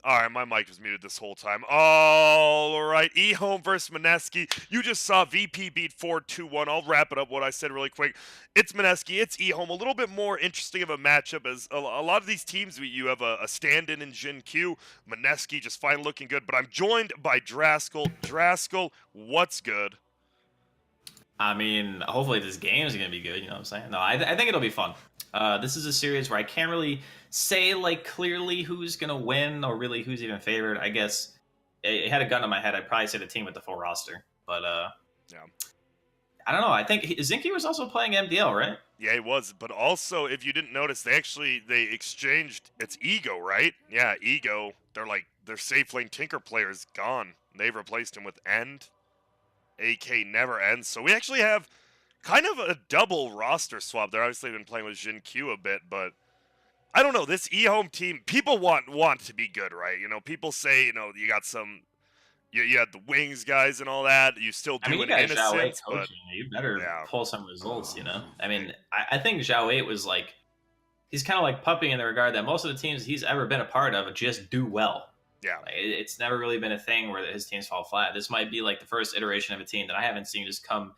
All right, my mic was muted this whole time. All right, Ehome versus Mineski. You just saw VP beat Ford 2-1. I'll wrap it up what I said really quick. It's Mineski, it's Ehome. A little bit more interesting of a matchup as a lot of these teams, you have a stand-in Jin Q. Mineski just fine looking good, but I'm joined by Draskell. Draskell, what's good? I mean, hopefully this game is going to be good. You know what I'm saying? No, I think it'll be fun. This is a series where I can't really say like clearly who's going to win or really who's even favored. I guess I had a gun to my head. I'd probably say the team with the full roster, but Yeah. I don't know. I think Zinky was also playing MDL, right? Yeah, he was. But also, if you didn't notice, they exchanged it's Ego, right? Yeah, Ego. They're like their safe lane Tinker player is gone. They've replaced him with End. AK never ends. So we actually have kind of a double roster swap. They're obviously been playing with Jin Q a bit, but I don't know. This Ehome team, people want to be good, right? You know, people say, you got some you had the wings guys and all that. You still I do mean, you in got Zhao 8 innocence, but coaching. You better yeah. pull some results. You know, I mean, I think Zhao 8 was like he's kind of like puppy in the regard that most of the teams he's ever been a part of just do well. Yeah. Like, it's never really been a thing where his teams fall flat. This might be like the first iteration of a team that I haven't seen just come,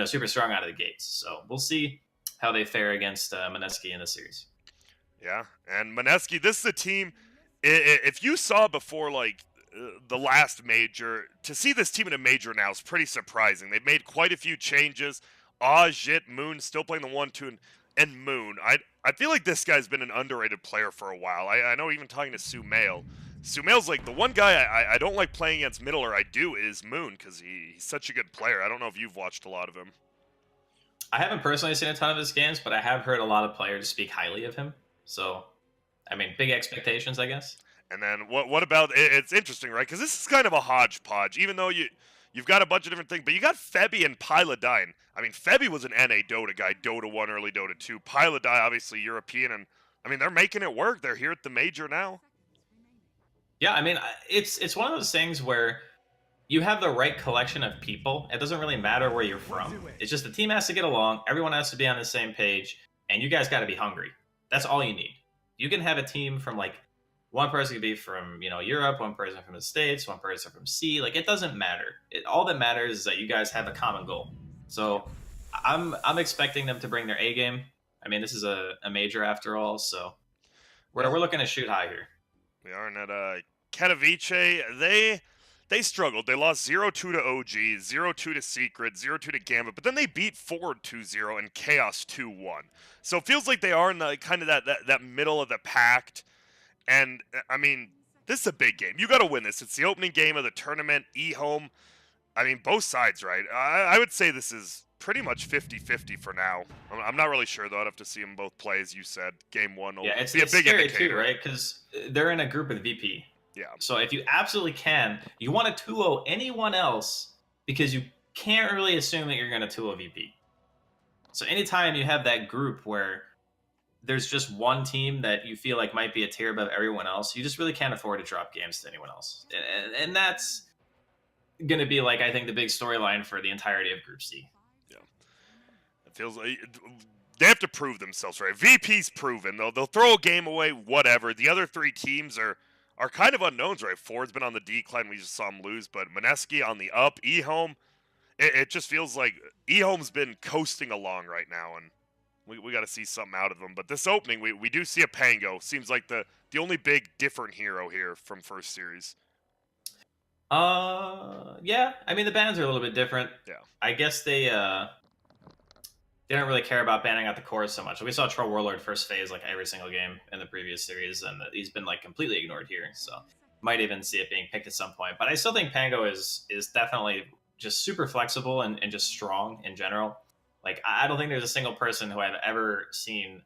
super strong out of the gates. So we'll see how they fare against Mineski in this series. Yeah, and Mineski, this is a team. If you saw before, like the last major, to see this team in a major now is pretty surprising. They've made quite a few changes. Jit, Moon still playing the 1-2, and Moon. I feel like this guy's been an underrated player for a while. I know even talking to Sumail. Sumail's like the one guy I don't like playing against middle, or I do, is Moon, because he's such a good player. I don't know if you've watched a lot of him. I haven't personally seen a ton of his games, but I have heard a lot of players speak highly of him. So, I mean, big expectations, I guess. And then what about it's interesting, right? Because this is kind of a hodgepodge. Even though you've got a bunch of different things, but you got Febby and Pyladine. I mean, Febby was an NA Dota guy, Dota 1, early Dota 2. Pyladine, obviously European, and I mean they're making it work. They're here at the major now. Yeah, I mean, it's one of those things where you have the right collection of people. It doesn't really matter where you're from. It's just the team has to get along. Everyone has to be on the same page, and you guys got to be hungry. That's all you need. You can have a team from like one person could be from Europe, one person from the States, one person from C. Like it doesn't matter. All that matters is that you guys have a common goal. So I'm expecting them to bring their A game. I mean, this is a major after all, so we're looking to shoot high here. We are at Katowice. They struggled. They lost 0-2 to OG, 0-2 to Secret, 0-2 to Gambit, but then they beat Ford 2-0 and Chaos 2-1. So it feels like they are in the kind of that middle of the pact. And I mean, this is a big game. You got to win this. It's the opening game of the tournament. Ehome. I mean, both sides, right? I would say this is pretty much 50-50 for now. I'm not really sure, though. I'd have to see them both play, as you said. Game one will Yeah, it's be a big scary indicator. too, right? Because they're in a group with VP. Yeah. So if you absolutely can, you want to 2-0 anyone else because you can't really assume that you're going to 2-0 VP. So anytime you have that group where there's just one team that you feel like might be a tier above everyone else, you just really can't afford to drop games to anyone else. And that's going to be like, I think, the big storyline for the entirety of Group C. Yeah. It feels like they have to prove themselves, right? VP's proven. They'll throw a game away, whatever. The other three teams are kind of unknowns, right? Ford's been on the decline. We just saw him lose. But Mineski on the up. Ehome, it just feels like Ehome's been coasting along right now. And we got to see something out of them. But this opening, we do see a Pango. Seems like the only big different hero here from first series. Yeah. I mean, the bans are a little bit different. Yeah. I guess they don't really care about banning out the cores so much. We saw Troll Warlord first phase like every single game in the previous series, and he's been like completely ignored here. So might even see it being picked at some point. But I still think Pango is definitely just super flexible and just strong in general. Like I don't think there's a single person who I've ever seen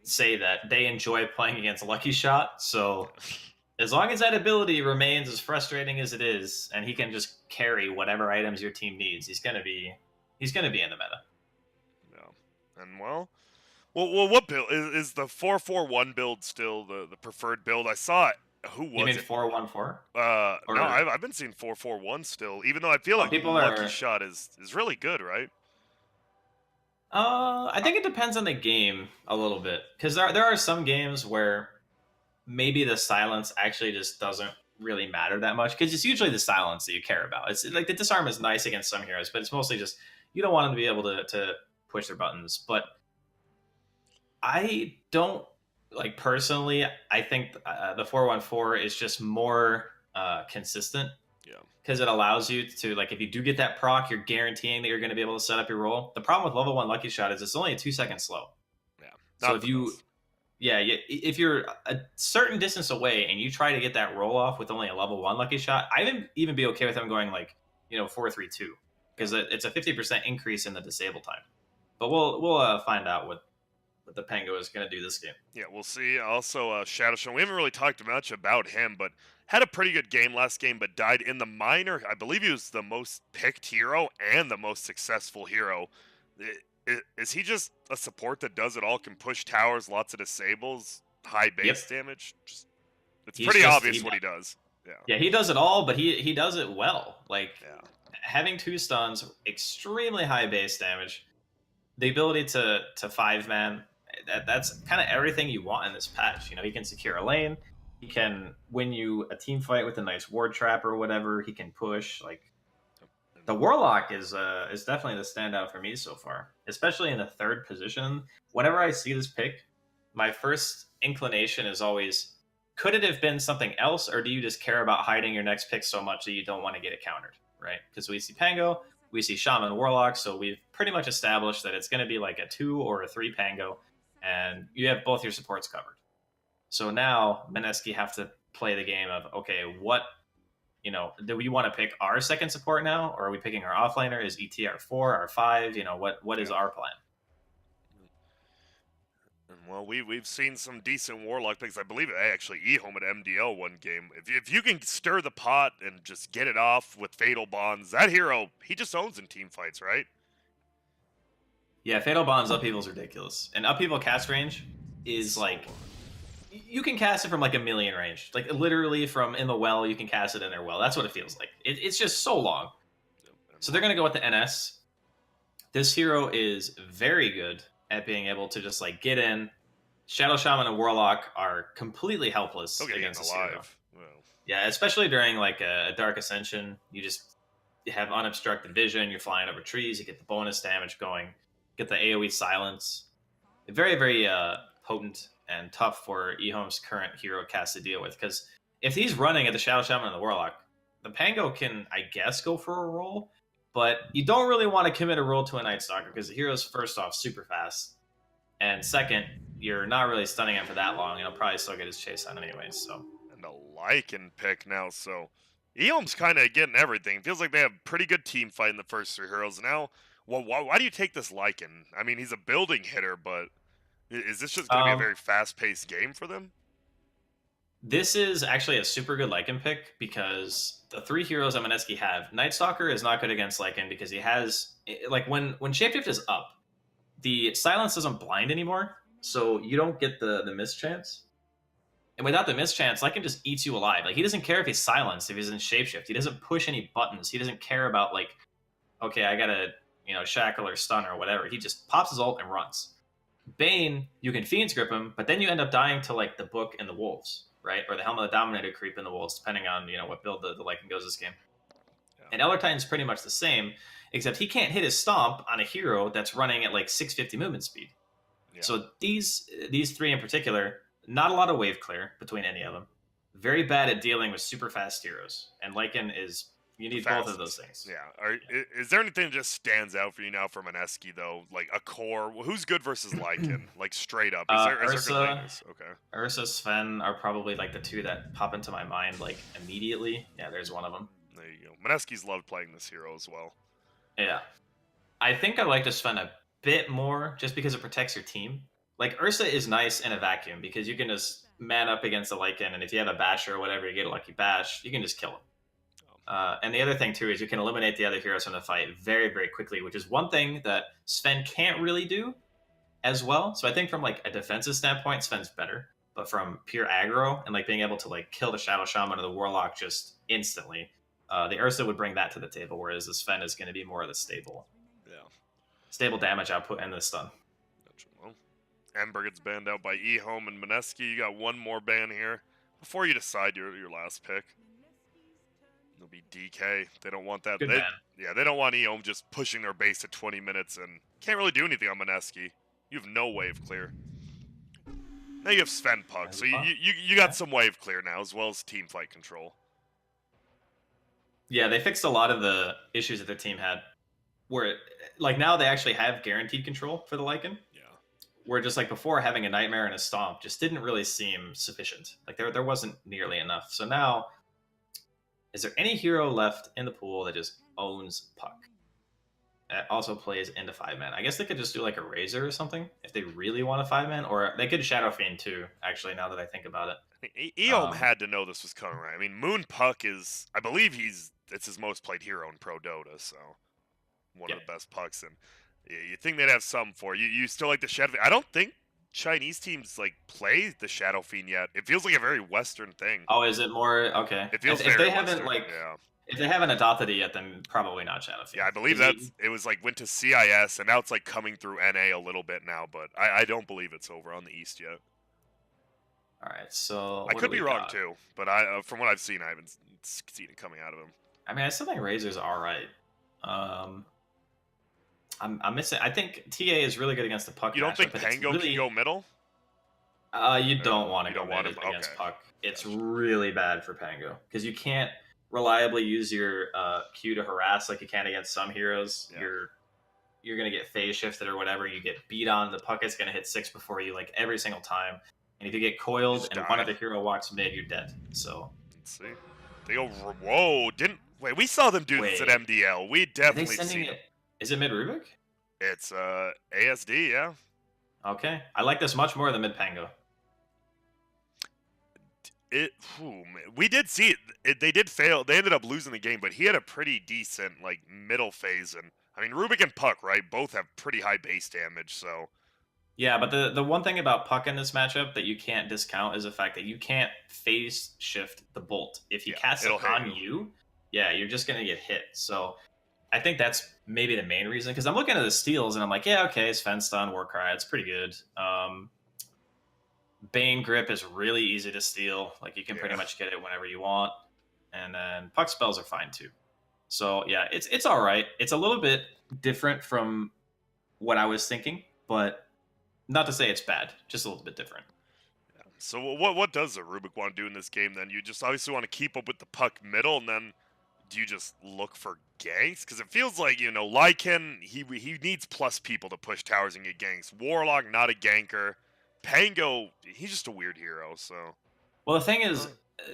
say that they enjoy playing against Lucky Shot. So as long as that ability remains as frustrating as it is, and he can just carry whatever items your team needs, he's gonna be in the meta. And well, what build is the 4-4-1 build still the preferred build? I saw it. Who was you mean it? 4-1-4? No, I've been seeing 4-4-1 still. Even though I feel like Lucky Shot is really good, right? I think it depends on the game a little bit, because there are some games where maybe the silence actually just doesn't really matter that much because it's usually the silence that you care about. It's like the disarm is nice against some heroes, but it's mostly just you don't want them to be able to push their buttons. But I don't like personally. I think the 414 is just more consistent Yeah. because it allows you to like if you do get that proc, you're guaranteeing that you're going to be able to set up your roll. The problem with level 1 Lucky Shot is it's only a 2 second slow. Yeah. So Not if the you best. yeah, if you're a certain distance away and you try to get that roll off with only a level 1 Lucky Shot, I would even be okay with them going like 4-3-2 because it's a 50% increase in the disable time. But we'll find out what the Pango is going to do this game. Yeah, we'll see. Also, Shadow Stone. We haven't really talked much about him, but had a pretty good game last game, but died in the minor. I believe he was the most picked hero and the most successful hero. Is he just a support that does it all? Can push towers, lots of disables, high Yep, base damage. It's he's pretty just obvious what he does. Yeah. yeah, he does it all, but he does it well. Like Yeah. having 2 stuns, extremely high base damage, the ability to 5-man, that's kind of everything you want in this patch. He can secure a lane, he can win you a team fight with a nice ward trap or whatever, he can push. Like the Warlock is definitely the standout for me so far, especially in the 3rd position. Whenever I see this pick, my first inclination is always, could it have been something else, or do you just care about hiding your next pick so much that you don't want to get it countered, right? Because we see Pango, we see Shaman Warlock, so we've pretty much established that it's going to be like a 2 or a 3 Pango, and you have both your supports covered. So now Mineski have to play the game of, okay, what do we want to pick our second support now, or are we picking our offlaner? Is ET our 4, our 5? What is our plan? Well, we've seen some decent Warlock picks. I believe actually Ehome at MDL one game. If you can stir the pot and just get it off with Fatal Bonds, that hero, he just owns in team fights, right? Yeah, Fatal Bond's upheaval is ridiculous. And upheaval cast range is So like, you can cast it from like a million range. Like literally from in the well, you can cast it in their well. That's what it feels like. It's just so long. So they're going to go with the NS. This hero is very good at being able to just like get in. Shadow Shaman and Warlock are completely helpless He'll get eaten against this hero. alive. Well, Yeah, especially during like a Dark Ascension, you just have unobstructed vision. You're flying over trees. You get the bonus damage going. Get the AOE silence. Very, very potent and tough for Ehome's current hero cast to deal with. Because if he's running at the Shadow Shaman and the Warlock, the Pango can, I guess, go for a roll. But you don't really want to commit a roll to a Night Stalker because the hero's first off super fast, and second, you're not really stunning him for that long. He'll probably still get his chase on anyway. So and a Lycan pick now, so Ehome's kind of getting everything. Feels like they have pretty good team fight in the first 3 heroes. Now, well, why do you take this Lycan? I mean, he's a building hitter, but is this just going to be a um, very fast-paced game for them? this is actually a super good Lycan pick because the 3 heroes that Mineski have, Night Stalker is not good against Lycan because he has like when Shapeshift is up, the silence doesn't blind anymore, so you don't get the mischance. And without the mischance, Lycan just eats you alive. Like he doesn't care if he's silenced, if he's in shapeshift. He doesn't push any buttons. He doesn't care about like, okay, I gotta shackle or stun or whatever. He just pops his ult and runs. Bane, you can Fiend's Grip him, but then you end up dying to like the Book and the Wolves, right? Or the Helmet of the Dominator creep in the Wolves, depending on what build the Lycan goes this game. Yeah. And Ellertine's pretty much the same, except he can't hit his stomp on a hero that's running at like 650 movement speed. Yeah. So these 3 in particular, not a lot of wave clear between any of them. Very bad at dealing with super fast heroes, and Lycan is you need both of those things. Yeah. Is there anything that just stands out for you now from Mineski though? Like a core? Who's good versus Lycan? Like straight up? Is there Ursa, good laners? Okay. Ursa, Sven are probably like the 2 that pop into my mind like immediately. Yeah, there's one of them. There you go. Mineski's loved playing this hero as well. Yeah, I think I like to Sven a bit more just because it protects your team. Like Ursa is nice in a vacuum because you can just man up against a Lycan, and if you have a basher or whatever, you get a lucky bash, you can just kill him. And the other thing too is you can eliminate the other heroes from the fight very, very quickly, which is one thing that Sven can't really do as well. So I think from like a defensive standpoint, Sven's better, but from pure aggro and like being able to like kill the Shadow Shaman or the Warlock just instantly, the Ursa would bring that to the table, whereas the Sven is going to be more of the stable damage output and the stun. Well, Ember gets banned out by Ehome and Mineski. You got one more ban here before you decide your last pick. It'll be DK. They don't want that. Good ban. Yeah, they don't want Ehome just pushing their base at 20 minutes and can't really do anything on Mineski. You have no wave clear. Now you have Sven Puck, so you got some wave clear now as well as team fight control. Yeah, they fixed a lot of the issues that the team had. Where like now they actually have guaranteed control for the Lycan. Yeah. Where just like before, having a Nightmare and a Stomp just didn't really seem sufficient. Like there wasn't nearly enough. So now, is there any hero left in the pool that just owns Puck? That also plays into 5-man. I guess they could just do like a Razor or something if they really want a 5-man, or they could Shadow Fiend too. Actually, now that I think about it, Ehome had to know this was coming, right? I mean, Moon Puck is, I believe it's his most played hero in Pro Dota, so one of the best pucks. And you think they'd have some for you. You still like the Shadow Fiend? I don't think Chinese teams like play the Shadow Fiend yet. It feels like a very Western thing. Oh, is it more okay? It feels if very they Western, haven't like. Yeah. If they haven't adopted it yet, then probably not Shadow Fiend. Yeah, I believe it was like went to CIS, and now it's like coming through NA a little bit now, but I don't believe it's over on the East yet. All right, so I could be wrong too, but from what I've seen, I haven't seen it coming out of him. I mean, I still think Razor's all right. I'm missing. I think TA is really good against the Puck. You don't think Pango really, can go middle? You don't want to go mid against Puck. It's really bad for Pango because you can't reliably use your Q to harass like you can against some heroes. Yeah. You're gonna get phase shifted or whatever. You get beat on. The Puck is gonna hit 6 before you like every single time. And if you get coiled and one other hero walks mid, you're dead. So let's see. They go. Whoa! Wait? We saw them do this at MDL. We definitely seen it. Is it mid Rubik? It's ASD. Yeah. Okay, I like this much more than mid Pango. We did see it. They did fail. They ended up losing the game, but he had a pretty decent like middle phase, and I mean Rubik and Puck, right? Both have pretty high base damage, so. Yeah, but the one thing about Puck in this matchup that you can't discount is the fact that you can't phase shift the bolt. If he casts it on you, you're just gonna get hit. So I think that's maybe the main reason. Because I'm looking at the steals and I'm like, yeah, okay, Sven stun, Warcry, it's pretty good. Bane Grip is really easy to steal. Like you can pretty much get it whenever you want. And then Puck spells are fine too. So yeah, it's all right. It's a little bit different from what I was thinking, but not to say it's bad, just a little bit different. Yeah. So what does the Rubik want to do in this game then? You just obviously want to keep up with the Puck middle, and then do you just look for ganks? Because it feels like, Lycan, he needs plus people to push towers and get ganks. Warlock, not a ganker. Pango, he's just a weird hero, so. Well, the thing is,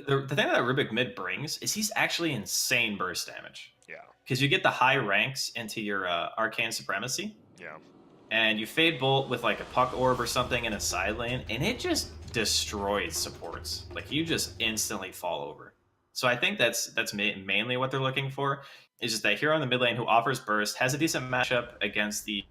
the thing that Rubik mid brings is he's actually insane burst damage. Yeah. Because you get the high ranks into your Arcane Supremacy. Yeah. And you Fade Bolt with like a Puck Orb or something in a side lane, and it just destroys supports. Like you just instantly fall over. So I think that's mainly what they're looking for, is just that hero in the mid lane who offers burst, has a decent matchup against the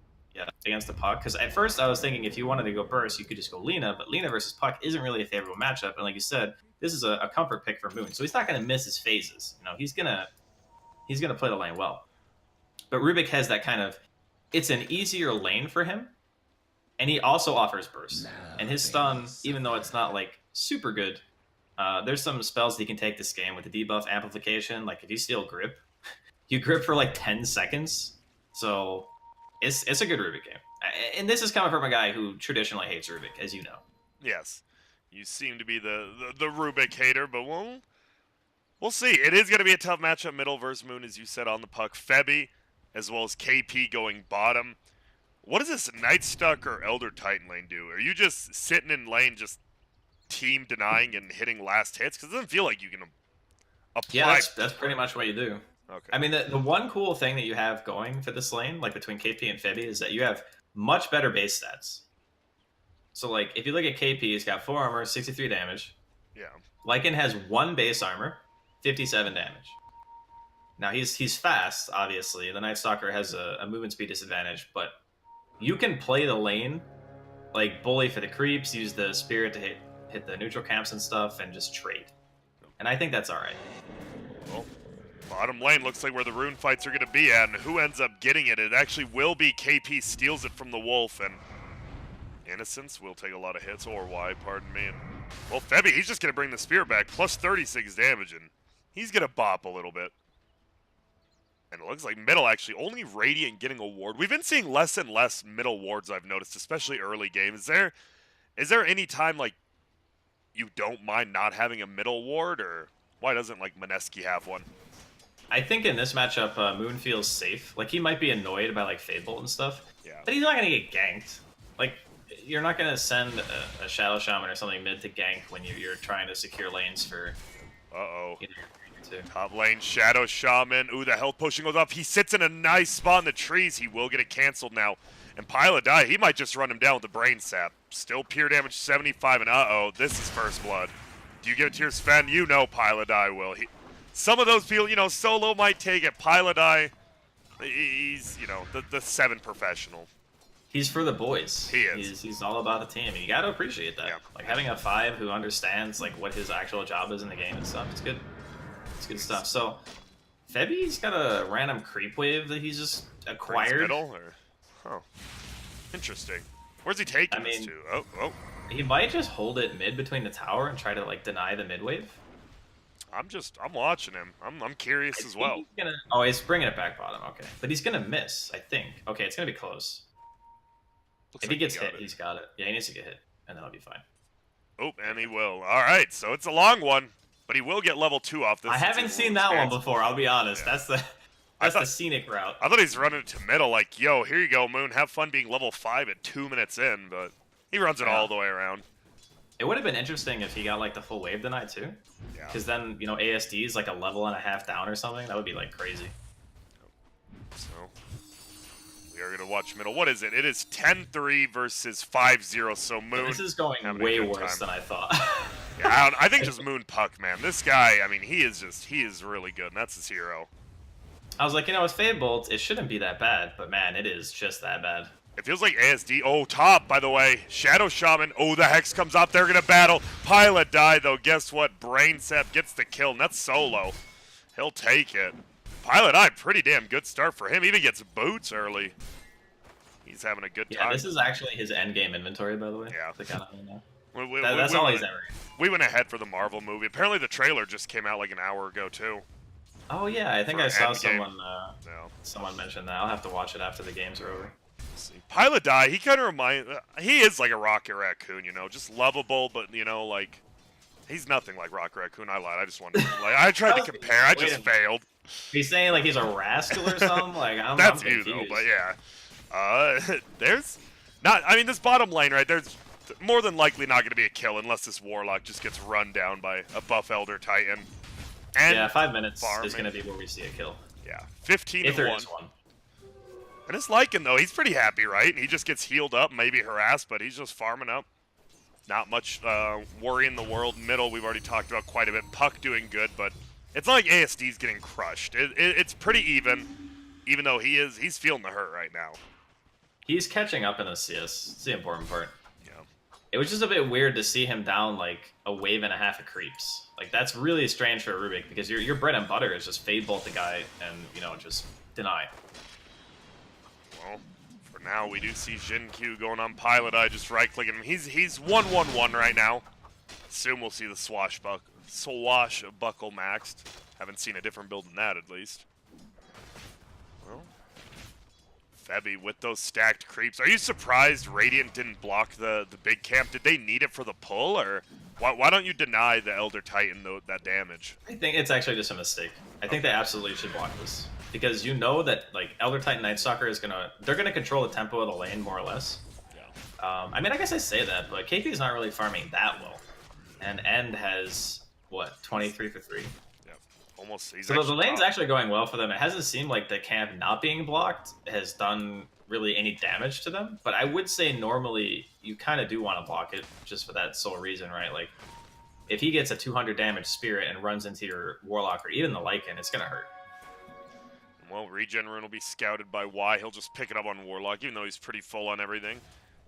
Puck. Because at first I was thinking if you wanted to go burst, you could just go Lina, but Lina versus Puck isn't really a favorable matchup. And like you said, this is a comfort pick for Moon, so he's not going to miss his phases. He's gonna play the lane well. But Rubik has that kind of, it's an easier lane for him, and he also offers burst. And his stun, even though it's not like super good, there's some spells that he can take this game with the debuff amplification. Like if you steal grip, you grip for like 10 seconds. So it's a good Rubik game. And this is coming from a guy who traditionally hates Rubik, as you know. Yes. You seem to be the Rubik hater, but we'll see. It is going to be a tough matchup, middle versus Moon, as you said, on the Puck. Febby, as well as KP going bottom. What does this Nightstuck or Elder Titan lane do? Are you just sitting in lane, just team denying and hitting last hits? Because it doesn't feel like you can apply. Yeah, that's pretty much what you do. Okay. I mean, the one cool thing that you have going for this lane, like between KP and Febby, is that you have much better base stats. So, like, if you look at KP, he's got 4 armor, 63 damage. Yeah. Lycan has 1 base armor, 57 damage. Now, he's fast, obviously. The Night Stalker has a movement speed disadvantage, but you can play the lane, like, bully for the creeps, use the Spirit to hit the neutral camps and stuff, and just trade. And I think that's all right. Well, bottom lane looks like where the rune fights are going to be at, and who ends up getting it? It actually will be KP steals it from the Wolf, and Innocence will take a lot of hits, or Y, pardon me. And, well, Febby, he's just going to bring the spear back, plus 36 damage, and he's going to bop a little bit. And it looks like middle, actually, only Radiant getting a ward. We've been seeing less and less middle wards, I've noticed, especially early games. Is there any time, like, you don't mind not having a middle ward, or why doesn't, like, Mineski have one? I think in this matchup, Moon feels safe. Like, he might be annoyed by, like, Fade Bolt and stuff, Yeah. but he's not going to get ganked. Like, you're not going to send a Shadow Shaman or something mid to gank when you're trying to secure lanes for... Uh-oh. You know, Top lane, Shadow Shaman. Ooh, the health potion goes up. He sits in a nice spot in the trees. He will get it canceled now. And Pilot Die, he might just run him down with the Brain Sap. Still pure damage 75, and uh-oh, this is first blood. Do you give it to your Sven? You know Pilot Die will. Some of those people, you know, Solo might take it. Pilot Die, he's, you know, the 7 professional. He's for the boys. He is. He's all about the team, and you got to appreciate that. Yeah. Like, having a 5 who understands, like, what his actual job is in the game and stuff, it's good. It's good stuff. So, Febby's got a random creep wave that he's just acquired. Middle, or? Huh. Interesting. Where's he taking this to? Oh. He might just hold it mid between the tower and try to, like, deny the mid wave. I'm watching him. I'm curious as well. He's bringing it back bottom. Okay. But he's going to miss, I think. Okay, it's going to be close. Looks if like he gets hit, he's got it. Yeah, he needs to get hit, and then I'll be fine. Oh, and he will. All right, so it's a long one. But he will get level 2 off this. I haven't seen that one before, I'll be honest. Yeah. That's the scenic route. I thought he's running it to middle, like, yo, here you go, Moon. Have fun being level 5 at 2 minutes in, but he runs it all the way around. It would have been interesting if he got, like, the full wave tonight, too. Yeah. Because then, you know, ASD is, like, a level and a half down or something. That would be, like, crazy. So, we are going to watch middle. What is it? It is 10-3 versus 5-0, so Moon... This is going way worse than I thought. Yeah, I think just Moon Puck, man. This guy, I mean, he is really good, and that's his hero. I was like, you know, with Fade Bolt, it shouldn't be that bad, but man, it is just that bad. It feels like ASD. Oh, top, by the way. Shadow Shaman. Oh, the Hex comes up. They're going to battle. Pilot Die, though. Guess what? Brain Sap gets the kill, and that's Solo. He'll take it. Pilot Die, pretty damn good start for him. Even gets boots early. He's having a good time. Yeah, this is actually his endgame inventory, by the way. Yeah. That's all he's ever. We went ahead for the Marvel movie. Apparently the trailer just came out like an hour ago, too. Oh, yeah, I think I saw Endgame. someone mention that. I'll have to watch it after the games are over. Pilot Die, he kind of he is like a Rocket Raccoon, you know, just lovable, but, you know, like, he's nothing like Rocket Raccoon. I lied. I just wanted to, like, I tried to compare. I just failed. He's saying, like, he's a rascal or something? Like, That's I'm you, confused. though, but yeah. There's not, I mean, this bottom lane, right, there's more than likely not going to be a kill unless this Warlock just gets run down by a buff Elder Titan. And yeah, 5 minutes is going to be where we see a kill. Yeah, 15 if there and 1. Is one. And it's Lycan, though. He's pretty happy, right? He just gets healed up, maybe harassed, but he's just farming up. Not much worry in the world. Middle, we've already talked about quite a bit. Puck doing good, but it's not like ASD's getting crushed. It's pretty even though he's feeling the hurt right now. He's catching up in the CS. It's the important part. Yeah. It was just a bit weird to see him down like a wave and a half of creeps. Like, that's really strange for a Rubik, because your bread and butter is just Fade Bolt the guy and, you know, just deny. Well, for now, we do see Jin Q going on Pilot Eye, just right-clicking him. He's 1-1-1 right now. Soon we'll see the Swashbuckle maxed. Haven't seen a different build than that, at least. Well, Febby with those stacked creeps. Are you surprised Radiant didn't block the big camp? Did they need it for the pull, or why don't you deny the Elder Titan that damage? I think it's actually just a mistake. I think they absolutely should block this, because you know that, like, Elder Titan Night Stalker is they're gonna control the tempo of the lane more or less. Yeah. I mean, I guess I say that, but KP is not really farming that well, and End has what, 23 for 3. Yeah, almost. So the lane's actually going well for them. It hasn't seemed like the camp not being blocked has done really any damage to them, but I would say normally you kind of do want to block it just for that sole reason, right? Like, if he gets a 200 damage Spirit and runs into your Warlock or even the Lycan, it's gonna hurt. Well, Regen Rune will be scouted by Y. He'll just pick it up on Warlock, even though he's pretty full on everything.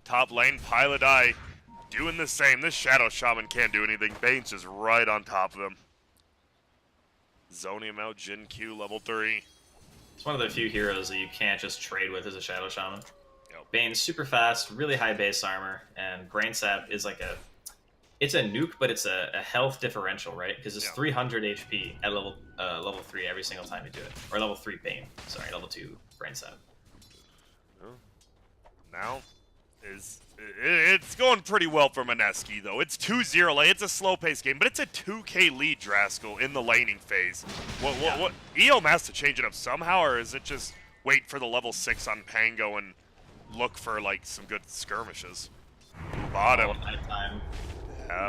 Top lane, Pilot Eye doing the same. This Shadow Shaman can't do anything. Bane's just right on top of him. Zoning him out, Jin Q, level 3. It's one of the few heroes that you can't just trade with as a Shadow Shaman. Yep. Bane's super fast, really high base armor, and Brain Sap is like it's a nuke, but it's a health differential, right? Because it's Yeah. 300 HP at level 3 every single time you do it, or level 3 Bane. Sorry, level 2 Brain Sap. Now it's going pretty well for Mineski, though. It's 2-0 lane. It's a slow-paced game, but it's a 2K lead, Draskell, in the laning phase. What? Ehome has to change it up somehow, or is it just wait for the level 6 on Pango and look for, like, some good skirmishes? Bottom. Nighttime.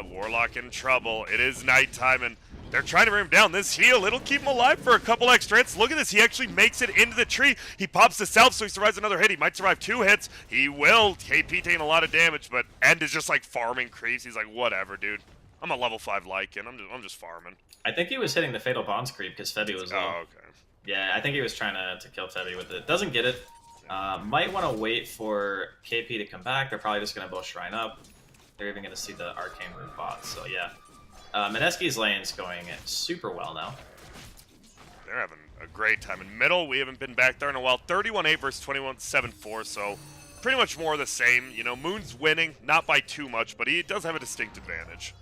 Warlock in trouble. It is nighttime, and they're trying to bring him down. This heal, it'll keep him alive for a couple extra hits. Look at this. He actually makes it into the tree. He pops the self, so he survives another hit. He might survive 2 hits. He will. KP taking a lot of damage, but End is just like farming creeps. He's like, whatever, dude. I'm a level 5 Lycan. I'm just farming. I think he was hitting the Fatal Bonds creep because Febby was low. Oh, okay. Yeah, I think he was trying to kill Febby with it. Doesn't get it. Might want to wait for KP to come back. They're probably just going to both Shrine up. They're even going to see the Arcane Root bot, so yeah. Mineski's lane's going super well now. They're having a great time. In middle, we haven't been back there in a while. 31-8 versus 21-7-4, so pretty much more of the same. You know, Moon's winning, not by too much, but he does have a distinct advantage.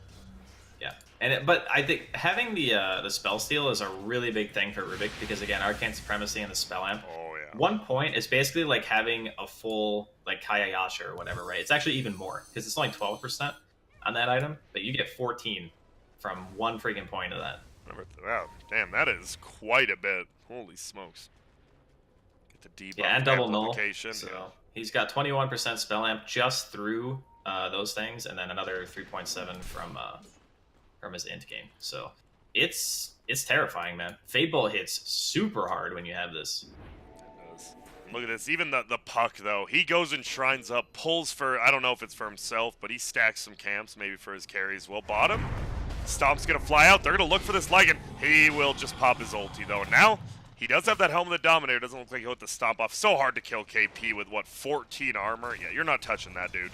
Yeah, but I think having the spell steal is a really big thing for Rubik because again, Arcane Supremacy and the spell amp. Oh yeah. 1 point is basically like having a full like Kayayasha or whatever, right? It's actually even more because it's only 12% on that item, but you get 14 from 1 freaking point of that. Wow, damn, that is quite a bit. Holy smokes. Get the debuff. Yeah, and double null. So yeah. He's got 21% spell amp just through those things, and then another 3.7 from his int game. So it's terrifying, man. Fade Bolt hits super hard when you have this. It does. Look at this. Even the Puck, though. He goes and shrines up, pulls for, I don't know if it's for himself, but he stacks some camps, maybe for his carry as well. Bottom. Stomp's going to fly out. They're going to look for this Lycan. He will just pop his ulti, though. And now, he does have that Helm of the Dominator. Doesn't look like he'll hit the Stomp off. So hard to kill KP with, what, 14 armor? Yeah, you're not touching that, dude.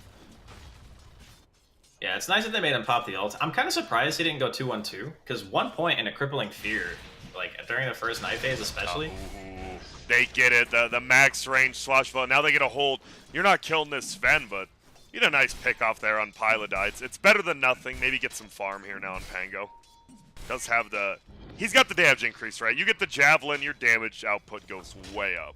Yeah, it's nice that they made him pop the ult. I'm kind of surprised he didn't go 2-1-2, because 1 point in a Crippling Fear, like during the first night phase especially. Ooh, they get it. The max range swashbuckle. Now they get a hold. You're not killing this Sven, but you get a nice pick off there on Pylodites. It's better than nothing. Maybe get some farm here now on Pango. Does have the... He's got the damage increase, right? You get the Javelin, your damage output goes way up.